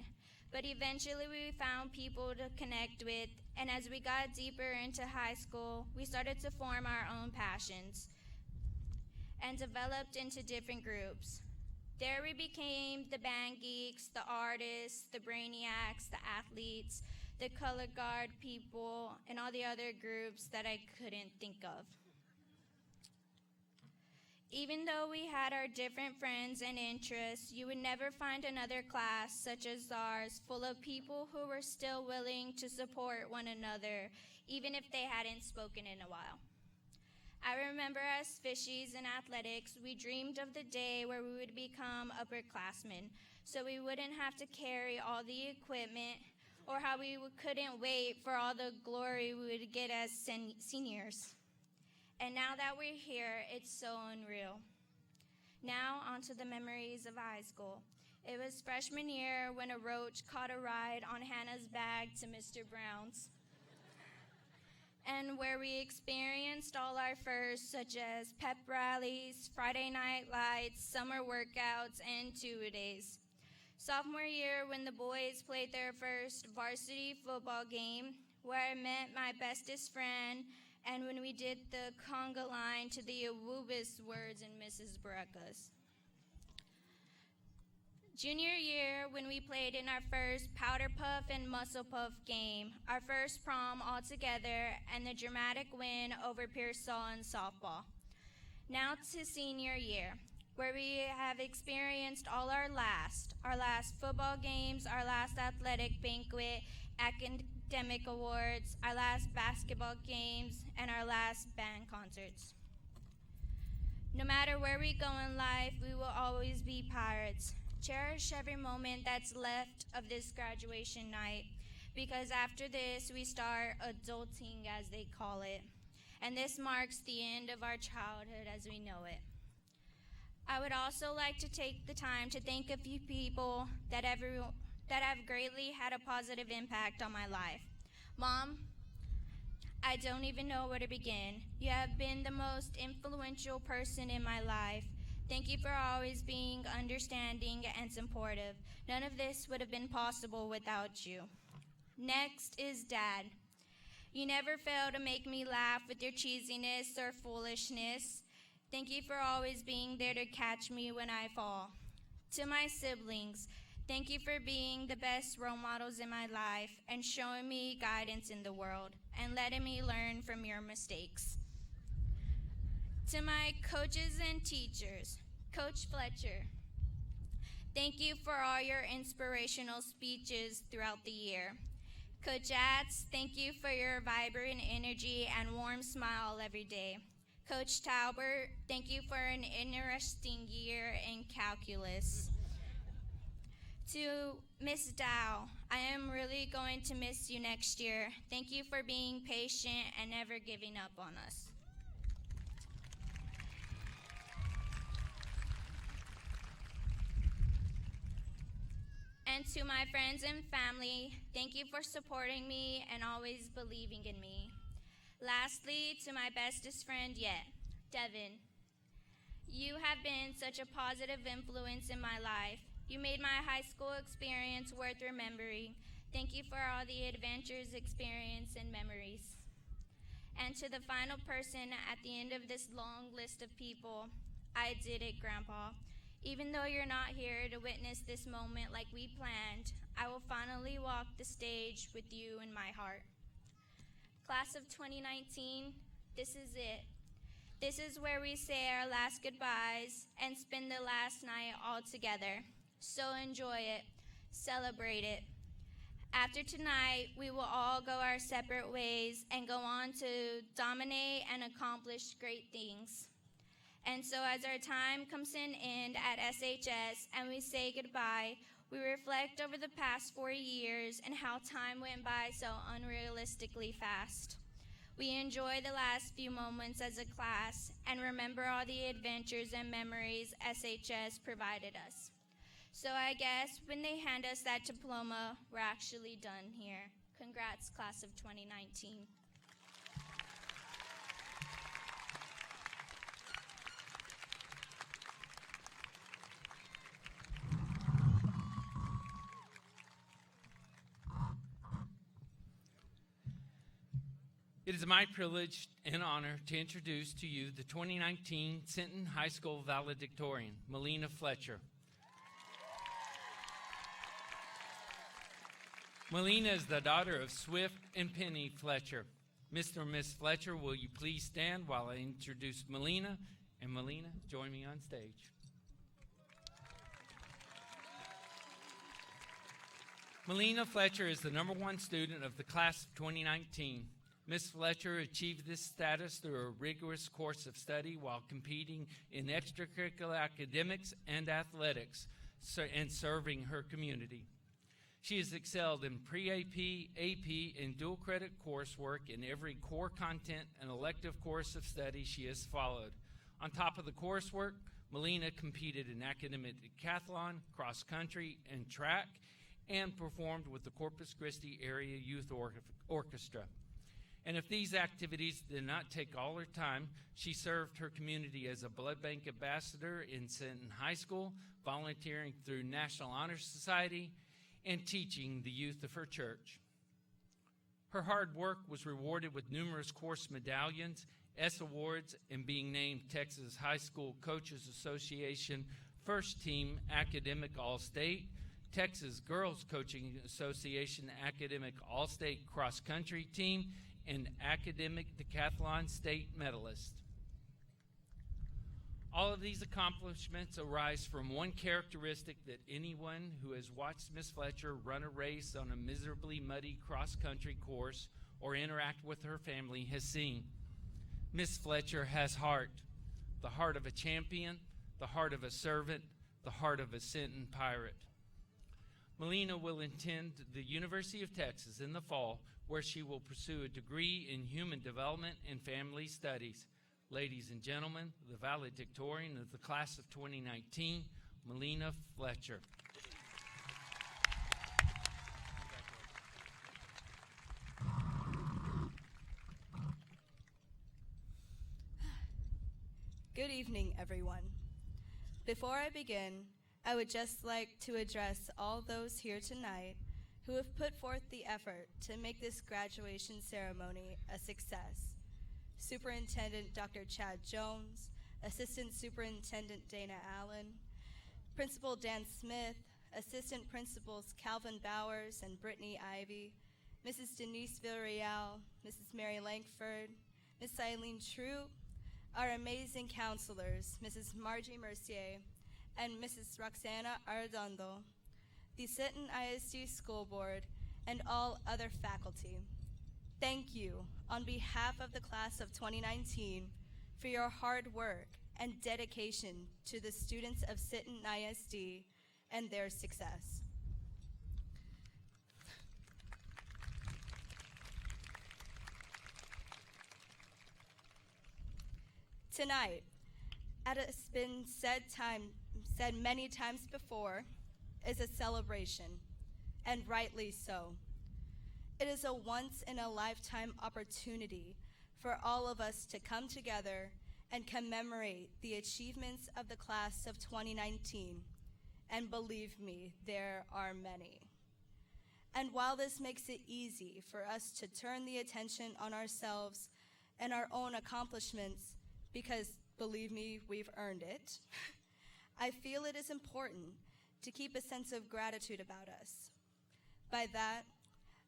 But eventually we found people to connect with, and as we got deeper into high school, we started to form our own passions and developed into different groups. There we became the band geeks, the artists, the brainiacs, the athletes, the color guard people, and all the other groups that I couldn't think of. Even though we had our different friends and interests, you would never find another class such as ours full of people who were still willing to support one another, even if they hadn't spoken in a while. I remember as fishies in athletics, we dreamed of the day where we would become upperclassmen, so we wouldn't have to carry all the equipment, or how we couldn't wait for all the glory we would get as seniors. And now that we're here, it's so unreal. Now, onto the memories of high school. It was freshman year when a roach caught a ride on Hannah's bag to Mr. Brown's, and where we experienced all our firsts, such as pep rallies, Friday night lights, summer workouts, and two-a-days. Sophomore year, when the boys played their first varsity football game, where I met my bestest friend, and when we did the conga line to the Awubis words in Mrs. Baraka's. Junior year, when we played in our first Powder Puff and Muscle Puff game, our first prom all together, and the dramatic win over Pearsall in softball. Now to senior year, where we have experienced all our last football games, our last athletic banquet, academic awards, our last basketball games, and our last band concerts. No matter where we go in life, we will always be pirates. Cherish every moment that's left of this graduation night, because after this, we start adulting, as they call it, and this marks the end of our childhood as we know it. I would also like to take the time to thank a few people that have greatly had a positive impact on my life. Mom, I don't even know where to begin. You have been the most influential person in my life. Thank you for always being understanding and supportive. None of this would have been possible without you. Next is Dad. You never fail to make me laugh with your cheesiness or foolishness. Thank you for always being there to catch me when I fall. To my siblings, thank you for being the best role models in my life and showing me guidance in the world and letting me learn from your mistakes. To my coaches and teachers, Coach Fletcher, thank you for all your inspirational speeches throughout the year. Coach Atz, thank you for your vibrant energy and warm smile every day. Coach Talbert, thank you for an interesting year in calculus. To Miss Dow, I am really going to miss you next year. Thank you for being patient and never giving up on us. And to my friends and family, thank you for supporting me and always believing in me. Lastly, to my bestest friend yet, Devin. You have been such a positive influence in my life. You You made my high school experience worth remembering. Thank you for all the adventures, experience, and memories. And to the final person at the end of this long list of people, I did it, Grandpa. Even though you're not here to witness this moment like we planned, I will finally walk the stage with you in my heart. Class of 2019, this is it. This is where we say our last goodbyes and spend the last night all together. So enjoy it, celebrate it. After tonight, we will all go our separate ways and go on to dominate and accomplish great things. And so as our time comes to an end at SHS and we say goodbye, we reflect over the past 4 years and how time went by so unrealistically fast. We enjoy the last few moments as a class and remember all the adventures and memories SHS provided us. So I guess when they hand us that diploma, we're actually done here. Congrats, class of 2019. It is my privilege and honor to introduce to you the 2019 Sinton High School valedictorian, Melina Fletcher. Melina is the daughter of Swift and Penny Fletcher. Mr. and Miss Fletcher, will you please stand while I introduce Melina? And Melina, join me on stage. Melina Fletcher is the #1 student of the class of 2019. Ms. Fletcher achieved this status through a rigorous course of study while competing in extracurricular academics and athletics and serving her community. She has excelled in pre-AP, AP, and dual credit coursework in every core content and elective course of study she has followed. On top of the coursework, Melina competed in academic decathlon, cross country, and track, and performed with the Corpus Christi Area Youth Orchestra. And if these activities did not take all her time, she served her community as a blood bank ambassador in Sinton High School, volunteering through National Honor Society, and teaching the youth of her church. Her hard work was rewarded with numerous course medallions, S awards, and being named Texas High School Coaches Association First Team Academic All-State, Texas Girls Coaching Association Academic All-State Cross Country Team, and Academic Decathlon State Medalist. All of these accomplishments arise from one characteristic that anyone who has watched Ms. Fletcher run a race on a miserably muddy cross-country course or interact with her family has seen. Ms. Fletcher has heart, the heart of a champion, the heart of a servant, the heart of a Sinton pirate. Melina will attend the University of Texas in the fall, where she will pursue a degree in human development and family studies. Ladies and gentlemen, the valedictorian of the class of 2019, Melina Fletcher. Good evening, everyone. Before I begin, I would just like to address all those here tonight who have put forth the effort to make this graduation ceremony a success. Superintendent Dr. Chad Jones, Assistant Superintendent Dana Allen, Principal Dan Smith, Assistant Principals Calvin Bowers and Brittany Ivy, Mrs. Denise Villarreal, Mrs. Mary Langford, Miss Eileen True, our amazing counselors, Mrs. Margie Mercier and Mrs. Roxana Arredondo, the Sinton ISD School Board, and all other faculty. Thank you on behalf of the class of 2019 for your hard work and dedication to the students of Sinton ISD and their success. Tonight, as has been said many times before, is a celebration, and rightly so. It is a once-in-a-lifetime opportunity for all of us to come together and commemorate the achievements of the class of 2019 and believe me, there are many. And while this makes it easy for us to turn the attention on ourselves and our own accomplishments, because believe me, we've earned it, I feel it is important to keep a sense of gratitude about us. By that,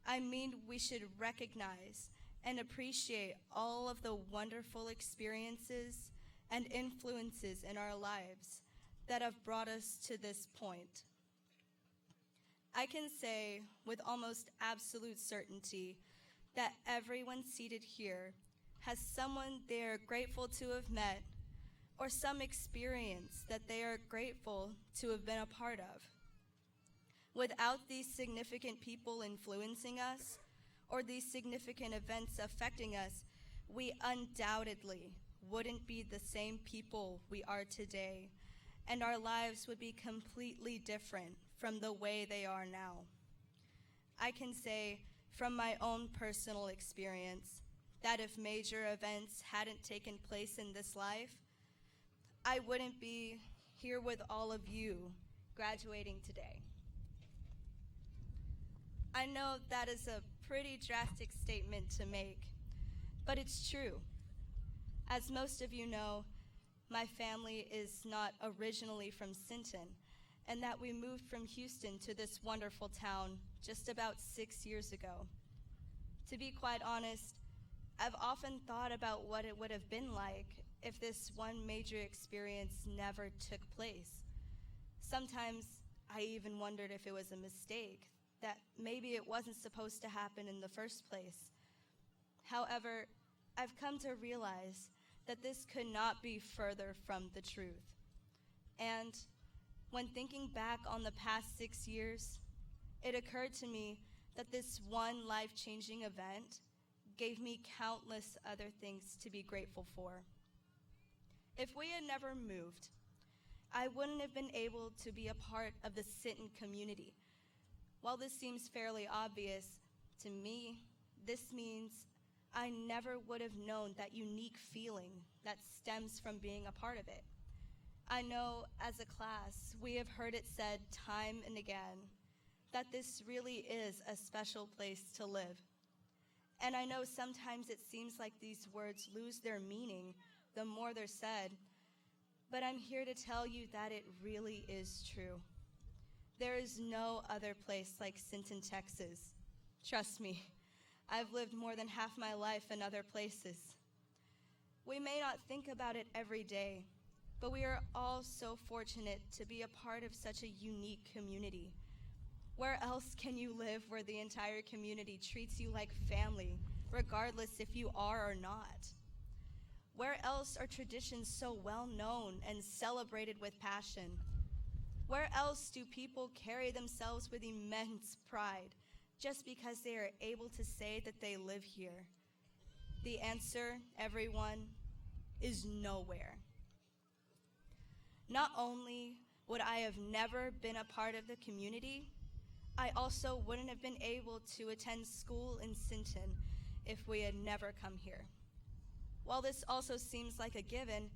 I mean we should recognize and appreciate all of the wonderful experiences and influences in our lives that have brought us to this point. I can say with almost absolute certainty that everyone seated here has someone they are grateful to have met or some experience that they are grateful to have been a part of. Without these significant people influencing us or these significant events affecting us, we undoubtedly wouldn't be the same people we are today, and our lives would be completely different from the way they are now. I can say from my own personal experience that if major events hadn't taken place in this life, I wouldn't be here with all of you graduating today. I know that is a pretty drastic statement to make, but it's true. As most of you know, my family is not originally from Sinton, and that we moved from Houston to this wonderful town just about 6 years ago. To be quite honest, I've often thought about what it would have been like if this one major experience never took place. Sometimes I even wondered if it was a mistake, that maybe it wasn't supposed to happen in the first place. However, I've come to realize that this could not be further from the truth. And when thinking back on the past 6 years, it occurred to me that this one life-changing event gave me countless other things to be grateful for. If we had never moved, I wouldn't have been able to be a part of the Sinton community. While this seems fairly obvious, to me, this means I never would have known that unique feeling that stems from being a part of it. I know as a class, we have heard it said time and again that this really is a special place to live. And I know sometimes it seems like these words lose their meaning the more they're said, but I'm here to tell you that it really is true. There is no other place like Sinton, Texas. Trust me, I've lived more than half my life in other places. We may not think about it every day, but we are all so fortunate to be a part of such a unique community. Where else can you live where the entire community treats you like family, regardless if you are or not? Where else are traditions so well known and celebrated with passion? Where else do people carry themselves with immense pride just because they are able to say that they live here? The answer, everyone, is nowhere. Not only would I have never been a part of the community, I also wouldn't have been able to attend school in Sinton if we had never come here. While this also seems like a given,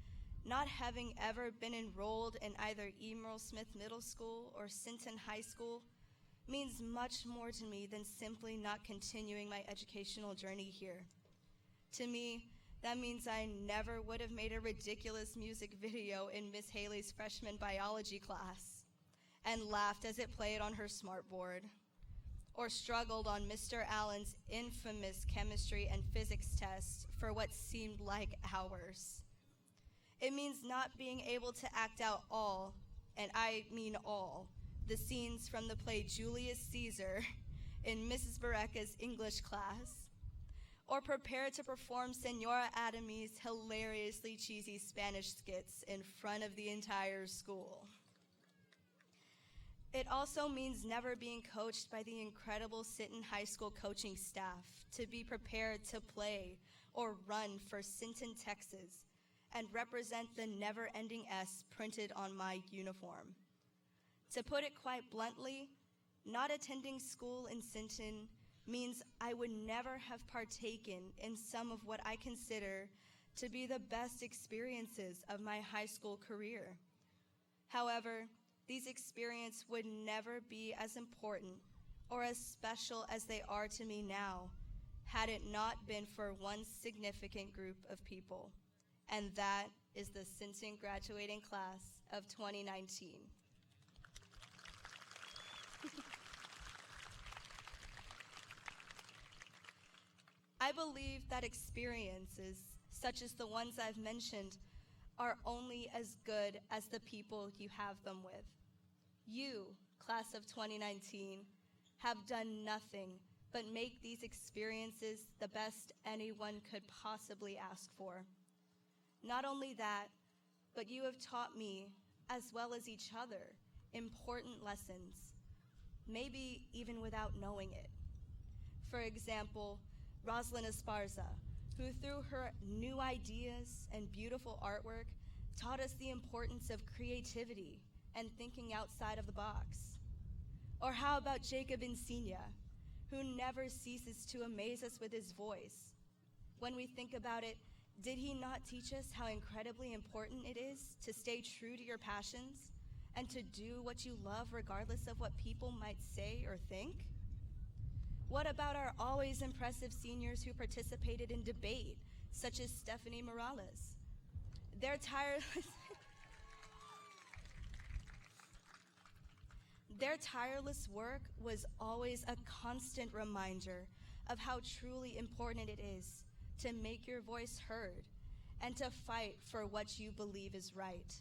not having ever been enrolled in either Emerald Smith Middle School or Sinton High School means much more to me than simply not continuing my educational journey here. To me, that means I never would have made a ridiculous music video in Miss Haley's freshman biology class and laughed as it played on her smartboard, or struggled on Mr. Allen's infamous chemistry and physics test for what seemed like hours. It means not being able to act out all, and I mean all, the scenes from the play Julius Caesar in Mrs. Barreca's English class, or prepare to perform Senora Adamy's hilariously cheesy Spanish skits in front of the entire school. It also means never being coached by the incredible Sinton High School coaching staff to be prepared to play or run for Sinton, Texas, and represent the never-ending S printed on my uniform. To put it quite bluntly, not attending school in Sinton means I would never have partaken in some of what I consider to be the best experiences of my high school career. However, these experiences would never be as important or as special as they are to me now had it not been for one significant group of people, and that is the Sinton graduating class of 2019. I believe that experiences, such as the ones I've mentioned, are only as good as the people you have them with. You, class of 2019, have done nothing but make these experiences the best anyone could possibly ask for. Not only that, but you have taught me, as well as each other, important lessons, maybe even without knowing it. For example, Rosalyn Esparza, who through her new ideas and beautiful artwork taught us the importance of creativity and thinking outside of the box. Or how about Jacob Insignia, who never ceases to amaze us with his voice? When we think about it, did he not teach us how incredibly important it is to stay true to your passions and to do what you love regardless of what people might say or think? What about our always impressive seniors who participated in debate, such as Stephanie Morales? Their tireless work was always a constant reminder of how truly important it is to make your voice heard and to fight for what you believe is right.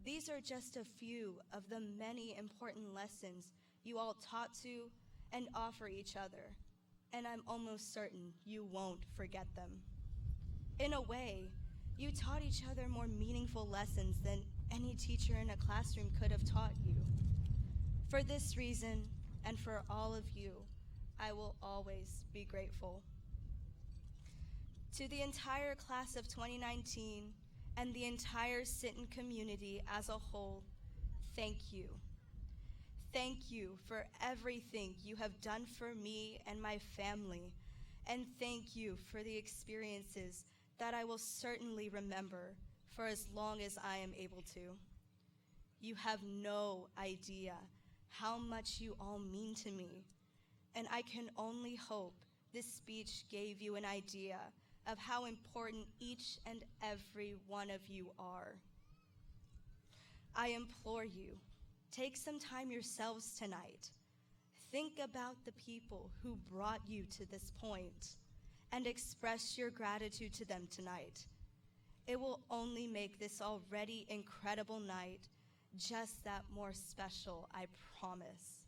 These are just a few of the many important lessons you all taught to and offer each other, and I'm almost certain you won't forget them. In a way, you taught each other more meaningful lessons than any teacher in a classroom could have taught you. For this reason, and for all of you, I will always be grateful. To the entire class of 2019 and the entire Sinton community as a whole, thank you. Thank you for everything you have done for me and my family, and thank you for the experiences that I will certainly remember for as long as I am able to. You have no idea how much you all mean to me, and I can only hope this speech gave you an idea of how important each and every one of you are. I implore you, take some time yourselves tonight. Think about the people who brought you to this point and express your gratitude to them tonight. It will only make this already incredible night just that more special, I promise.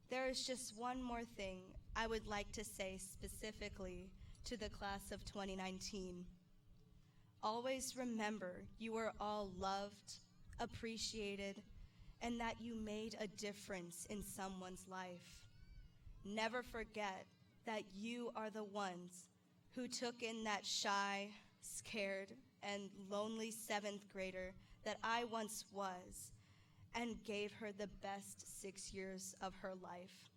There is just one more thing I would like to say specifically to the class of 2019. Always remember you are all loved, appreciated, and that you made a difference in someone's life. Never forget that you are the ones who took in that shy, scared, and lonely 7th grader that I once was and gave her the best 6 years of her life.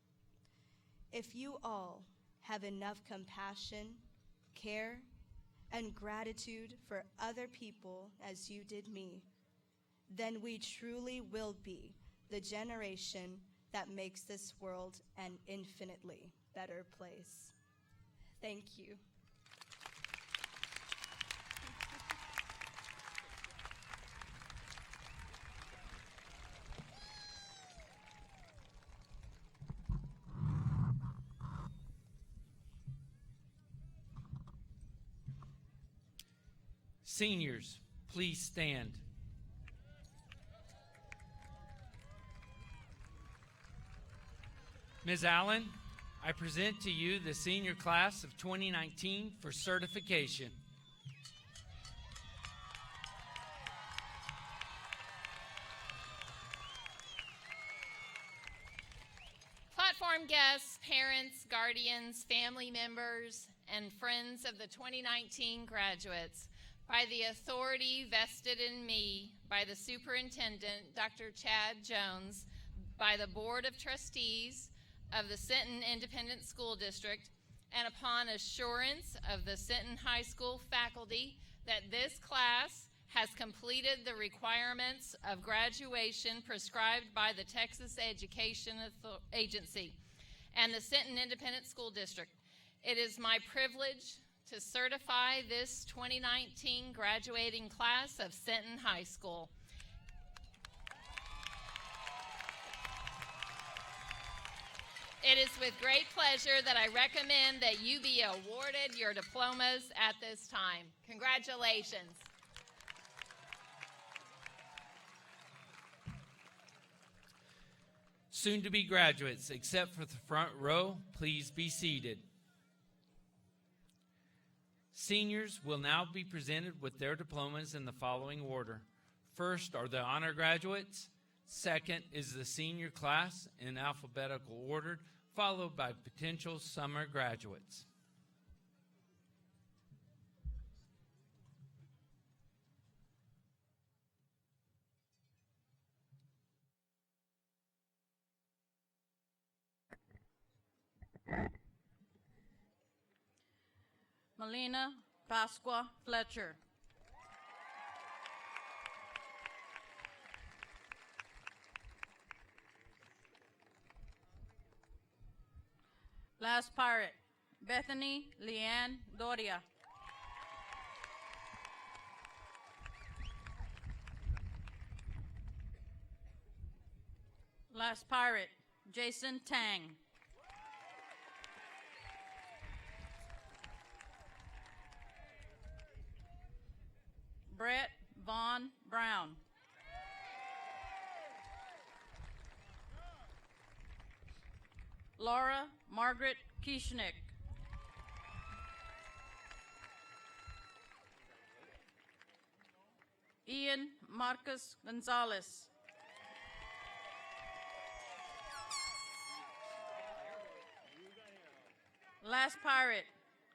If you all have enough compassion, care, and gratitude for other people as you did me, then we truly will be the generation that makes this world an infinitely better place. Thank you. Seniors, please stand. Ms. Allen, I present to you the senior class of 2019 for certification. Platform guests, parents, guardians, family members, and friends of the 2019 graduates, by the authority vested in me by the Superintendent, Dr. Chad Jones, by the Board of Trustees of the Sinton Independent School District, and upon assurance of the Sinton High School faculty that this class has completed the requirements of graduation prescribed by the Texas Education Agency and the Sinton Independent School District. It is my privilege to certify this 2019 graduating class of Sinton High School. It is with great pleasure that I recommend that you be awarded your diplomas at this time. Congratulations. Soon-to-be graduates, except for the front row, please be seated. Seniors will now be presented with their diplomas in the following order. First are the honor graduates. Second is the senior class in alphabetical order, followed by potential summer graduates. Melina Pasqua Fletcher. Last Pirate, Bethany Leanne Doria. Last Pirate, Jason Tang. Brett Vaughn Brown. Laura Margaret Kieschnick. Ian Marcus Gonzalez. Last Pirate,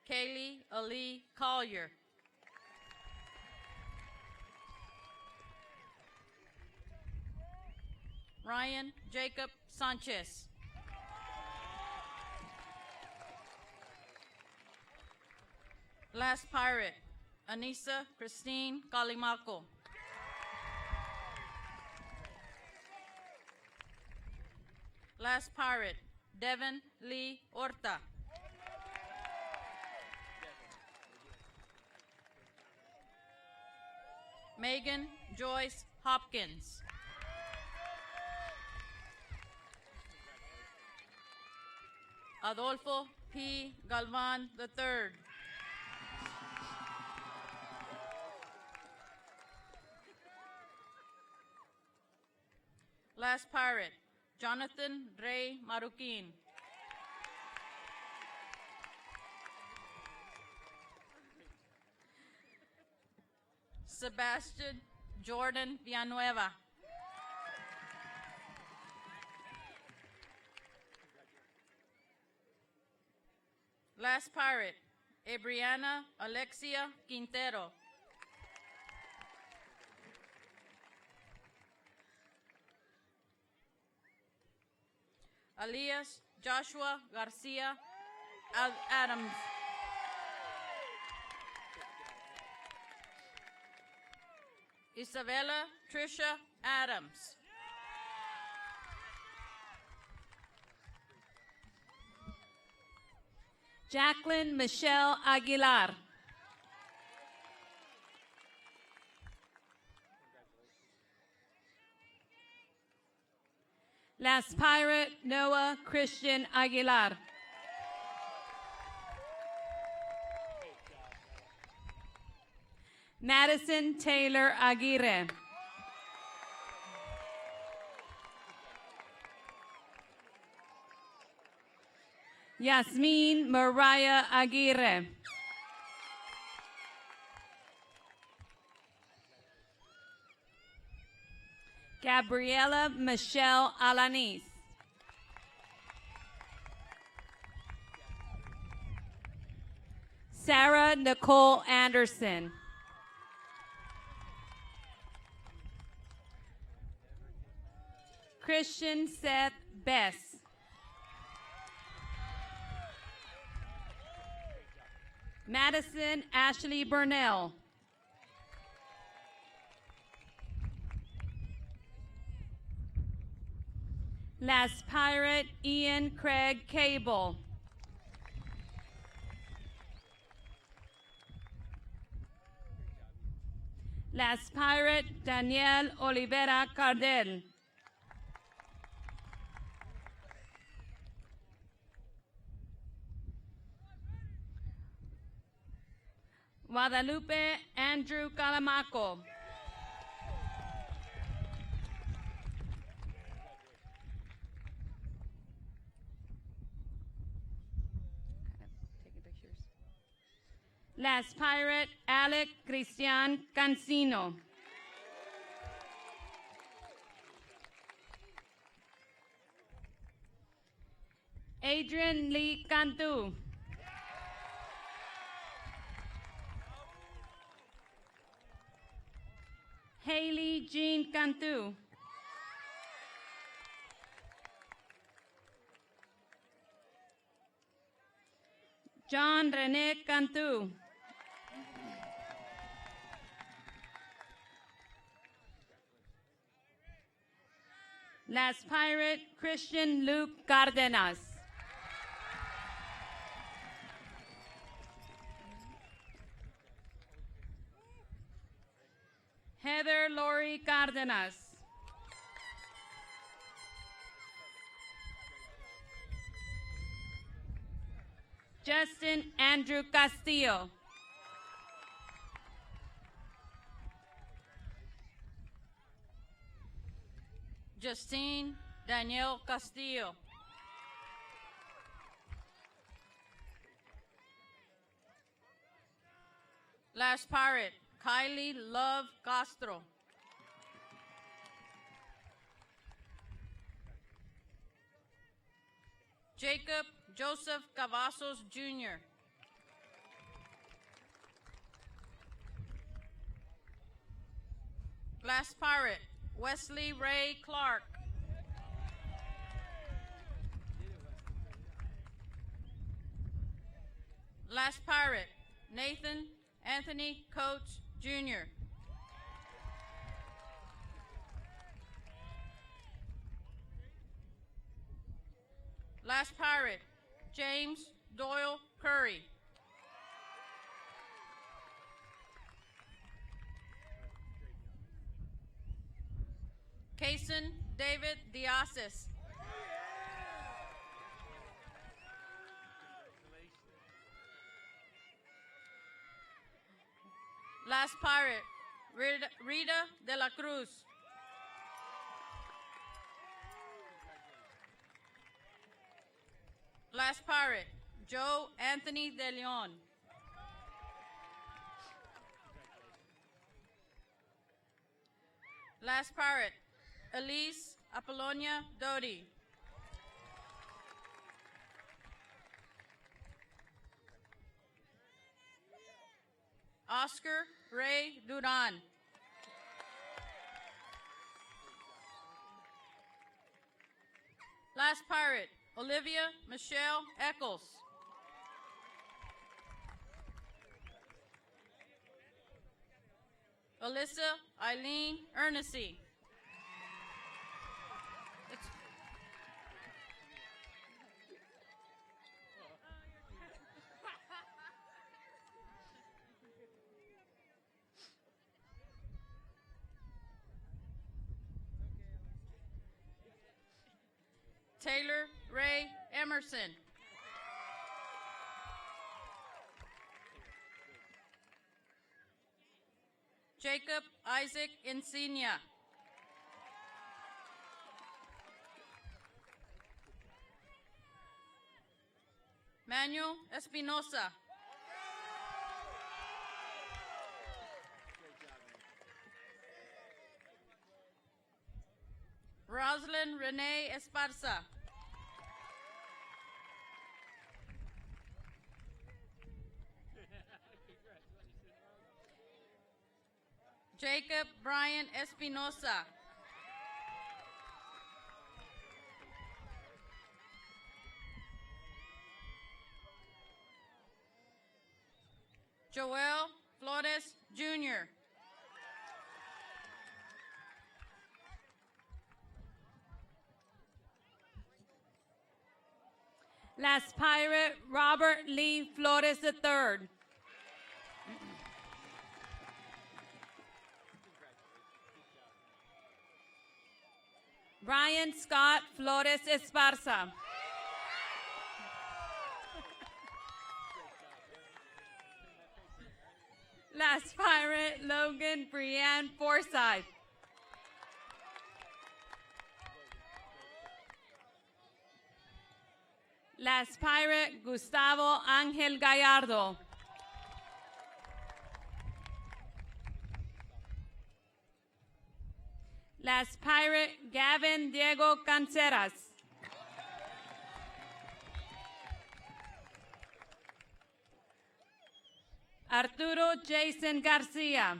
Kaylee Ali Collier. Ryan Jacob Sanchez. Last Pirate, Anissa Christine Calimaco. Last Pirate, Devin Lee Orta. Megan Joyce Hopkins. Adolfo P. Galvan III. Last Pirate, Jonathan Ray Marukin. Sebastian Jordan Villanueva. Last Pirate, Abriana Alexia Quintero. Elias Joshua Garcia Adams. Isabella Trisha Adams. Jacqueline Michelle Aguilar. Last Pirate, Noah Christian Aguilar. Madison Taylor Aguirre. Yasmin Mariah Aguirre. Gabriela Michelle Alanis. Sarah Nicole Anderson. Christian Seth Bess. Madison Ashley Burnell. Last Pirate Ian Craig Cable. Last Pirate Daniel Olivera Cardel. Guadalupe Andrew Calamaco. Last Pirate Alec Cristian Cancino. Adrian Lee Cantu. Haley Jean Cantu. John Rene Cantu. Last Pirate Christian Luke Cardenas. Heather Lori Cardenas. Justin Andrew Castillo. Justine Danielle Castillo. Last Pirate Kylie Love Castro. Jacob Joseph Cavazos Jr. Last Pirate Wesley Ray Clark. Last Pirate Nathan Anthony Coates Jr. Last Pirate James Doyle Curry. Kaysen David Diasis. Last Pirate Rita de la Cruz. Last Pirate Joe Anthony De Leon. Last Pirate Elise Apollonia Doty. Oscar Ray Duran. Last Pirate Olivia Michelle Eccles. Alyssa Eileen Ernestine. Taylor Ray Emerson. Jacob Isaac Insignia. Manuel Espinosa. Roslyn Renee Esparza. Jacob Brian Espinosa. Joel Flores Jr. Last pirate, Robert Lee Flores III. Brian Scott Flores Esparza. Last pirate, Logan Brianne Forsyth. Last pirate, Gustavo Ángel Gallardo. Last pirate, Gavin Diego Canceras. Arturo Jason Garcia.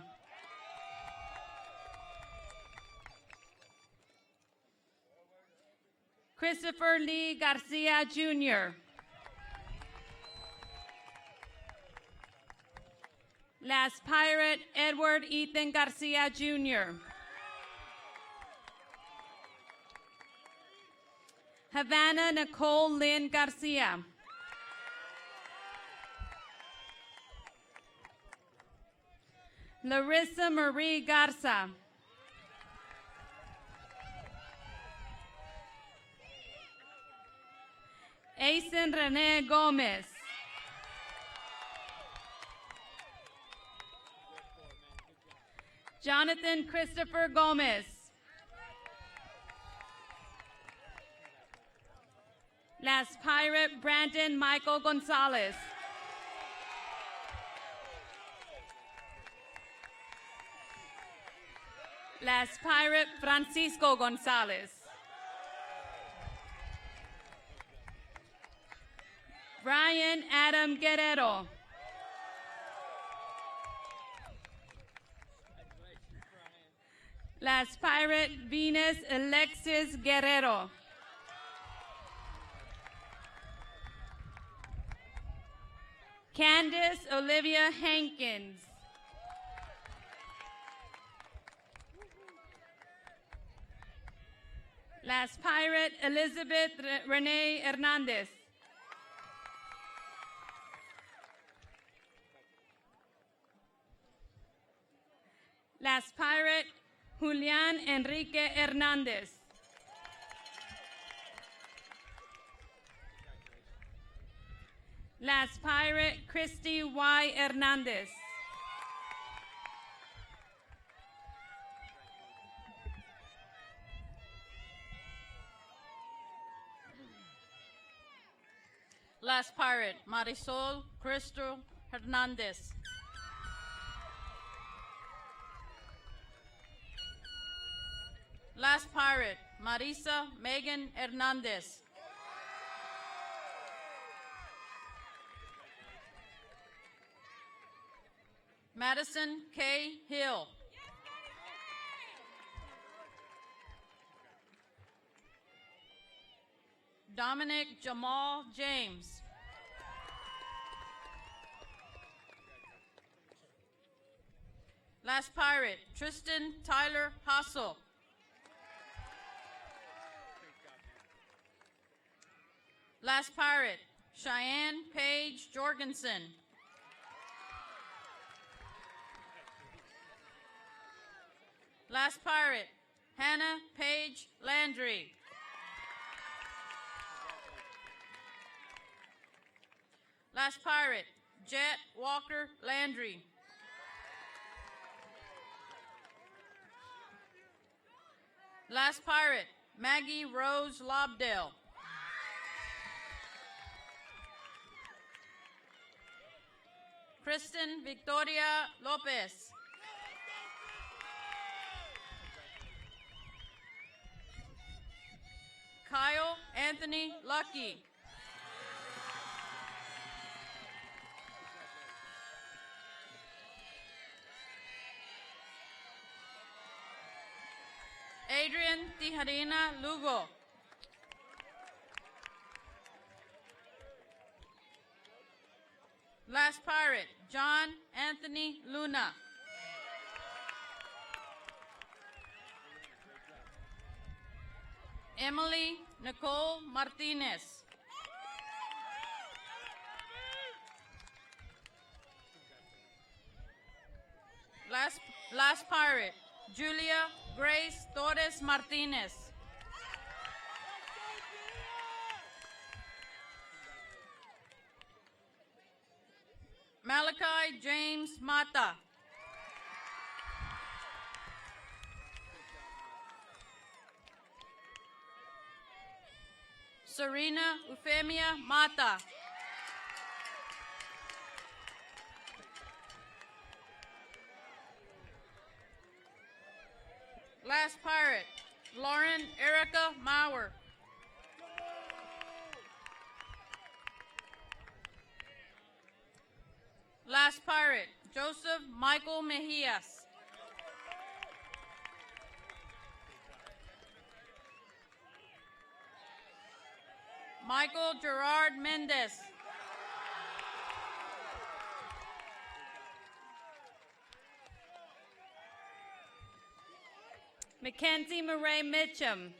Christopher Lee Garcia Jr. Last pirate, Edward Ethan Garcia Jr. Havana Nicole Lynn Garcia. Larissa Marie Garza. Asen Rene Gomez. Jonathan Christopher Gomez. Last pirate, Brandon Michael Gonzalez. Last pirate, Francisco Gonzalez. Brian Adam Guerrero. Last pirate, Venus Alexis Guerrero. Candace Olivia Hankins. Last pirate, Elizabeth Renee Hernandez. Last pirate, Julian Enrique Hernandez. Last pirate, Christy Y. Hernandez. Last pirate, Marisol Crystal Hernandez. Last pirate, Marisa Megan Hernandez. Madison K. Hill. Dominic Jamal James. Last pirate, Tristan Tyler Hassel. Last pirate, Cheyenne Paige Jorgensen. Last pirate, Hannah Paige Landry. Last pirate, Jet Walker Landry. Last pirate, Maggie Rose Lobdell. Kristen Victoria Lopez. Kyle Anthony Lucky. Adrian Tijarina Lugo. Last pirate, John Anthony Luna. Emily Nicole Martinez. Last pirate, Julia Grace Torres Martinez. Malachi James Mata. Serena Euphemia Mata. Last pirate, Lauren Erica Mauer. Last pirate, Joseph Michael Mejias. Michael Gerard Mendez. Mackenzie Murray Mitchum.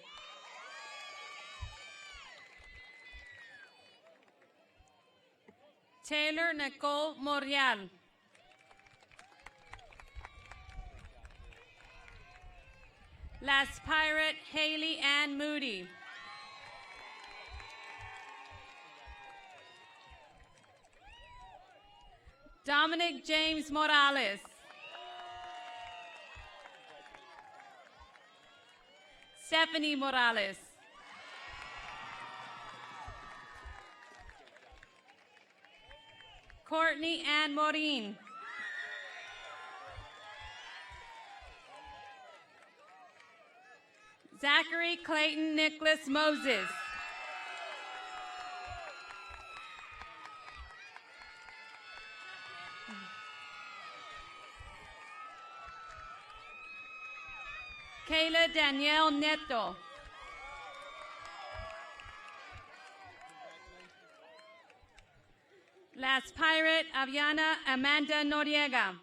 Taylor Nicole Morial. Last pirate, Haley Ann Moody. Dominic James Morales. Stephanie Morales. Courtney Ann Morin. Zachary Clayton Nicholas Moses. Kayla Danielle Neto. Last pirate, Aviana Amanda Noriega.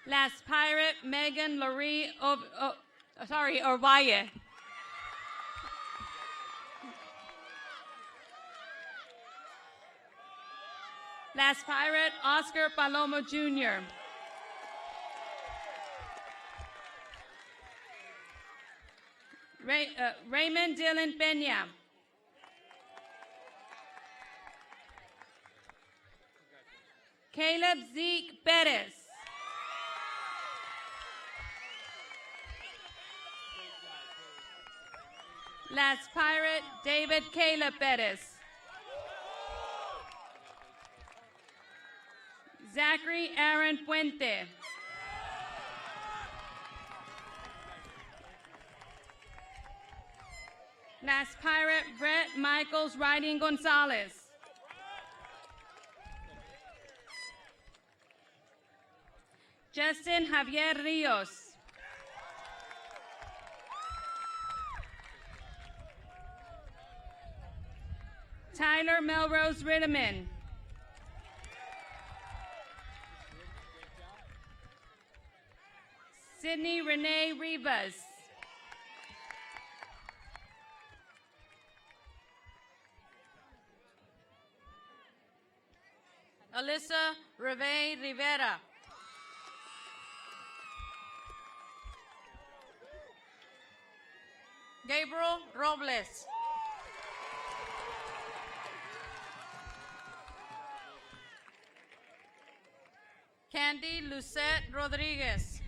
Last pirate, Megan Laurie Orvalle. Last pirate, Oscar Palomo Jr. Raymond Dylan Pena. Caleb Zeke Perez. Last pirate, David Caleb Perez. Zachary Aaron Puente. Last pirate, Brett Michaels Riding Gonzalez. Justin Javier Rios. Tyler Melrose Ritterman. Sydney Renee Rivas. Alyssa Reve Rivera. Gabriel Robles. Candy Lucette Rodriguez.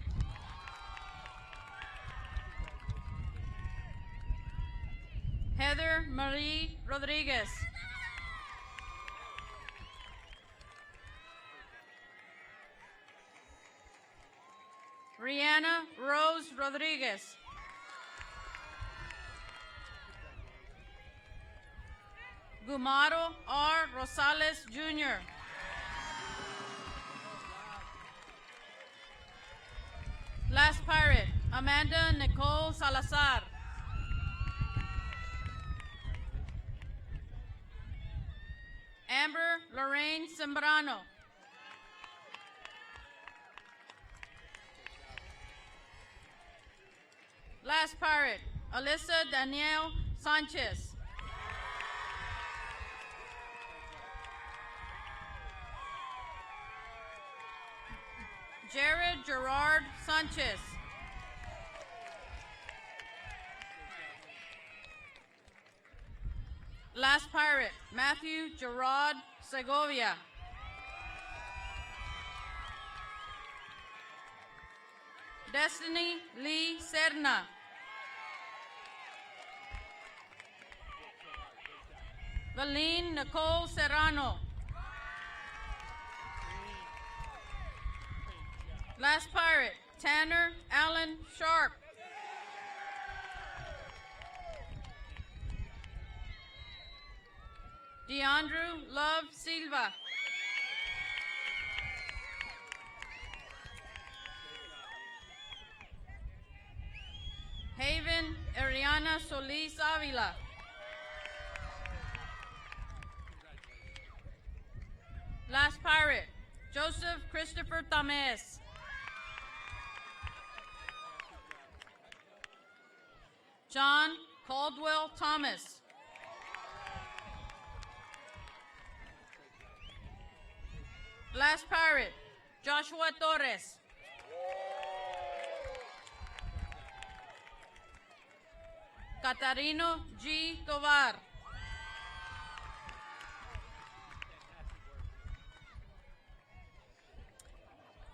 Heather Marie Rodriguez. Rihanna Rose Rodriguez. Gumaro R. Rosales Jr. Last pirate, Amanda Nicole Salazar. Amber Lorraine Sembrano. Last pirate, Alyssa Danielle Sanchez. Jared Gerard Sanchez. Last Pirate, Matthew Gerard Segovia. Destiny Lee Serna. Valine Nicole Serrano. Last Pirate, Tanner Allen Sharp. DeAndrew Love Silva. Haven Ariana Solis Avila. Last Pirate, Joseph Christopher Tames. John Caldwell Thomas. Last Pirate, Joshua Torres. Catarino G. Tovar.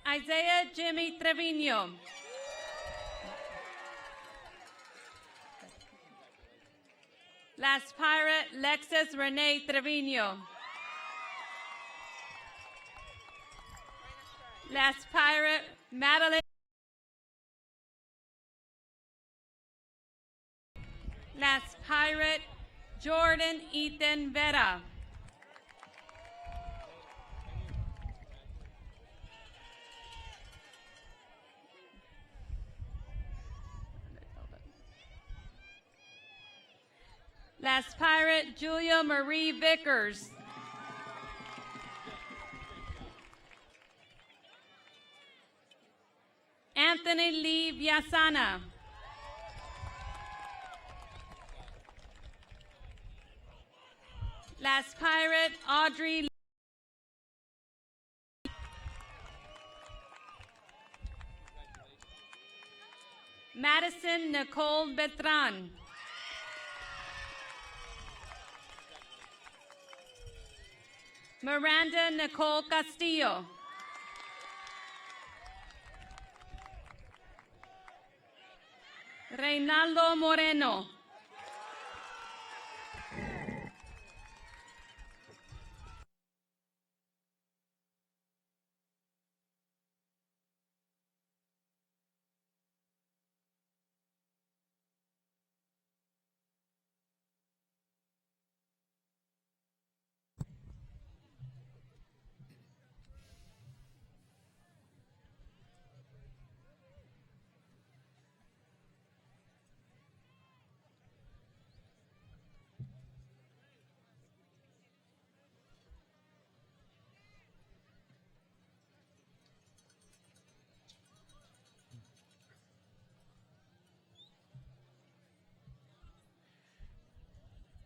Isaiah Jimmy Trevino. Last Pirate, Lexus Renee Trevino. Last Pirate, Madeline. Last Pirate, Jordan Ethan Vera. Last Pirate, Julia Marie Vickers. Anthony Lee Viasana. Last Pirate, Audrey. Madison Nicole Betran. Miranda Nicole Castillo. Reynaldo Moreno.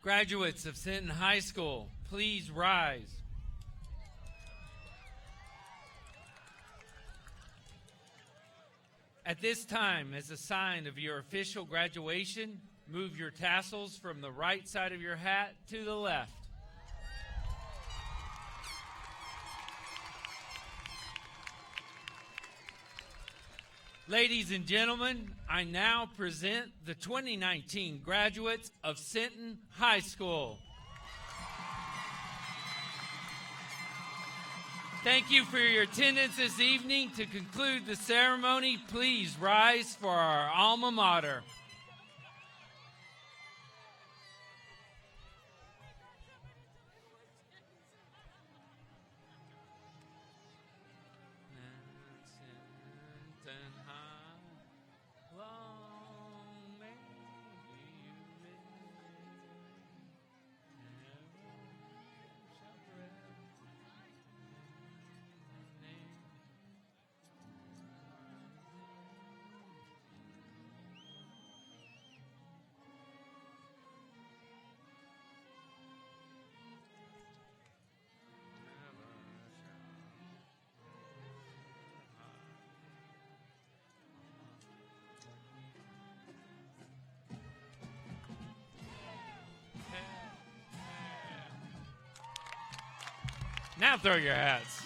Graduates of Sinton High School, please rise. At this time, as a sign of your official graduation, move your tassels from the right side of your hat to the left. Ladies and gentlemen, I now present the 2019 graduates of Sinton High School. Thank you for your attendance this evening. To conclude the ceremony, please rise for our alma mater. Now throw your hats.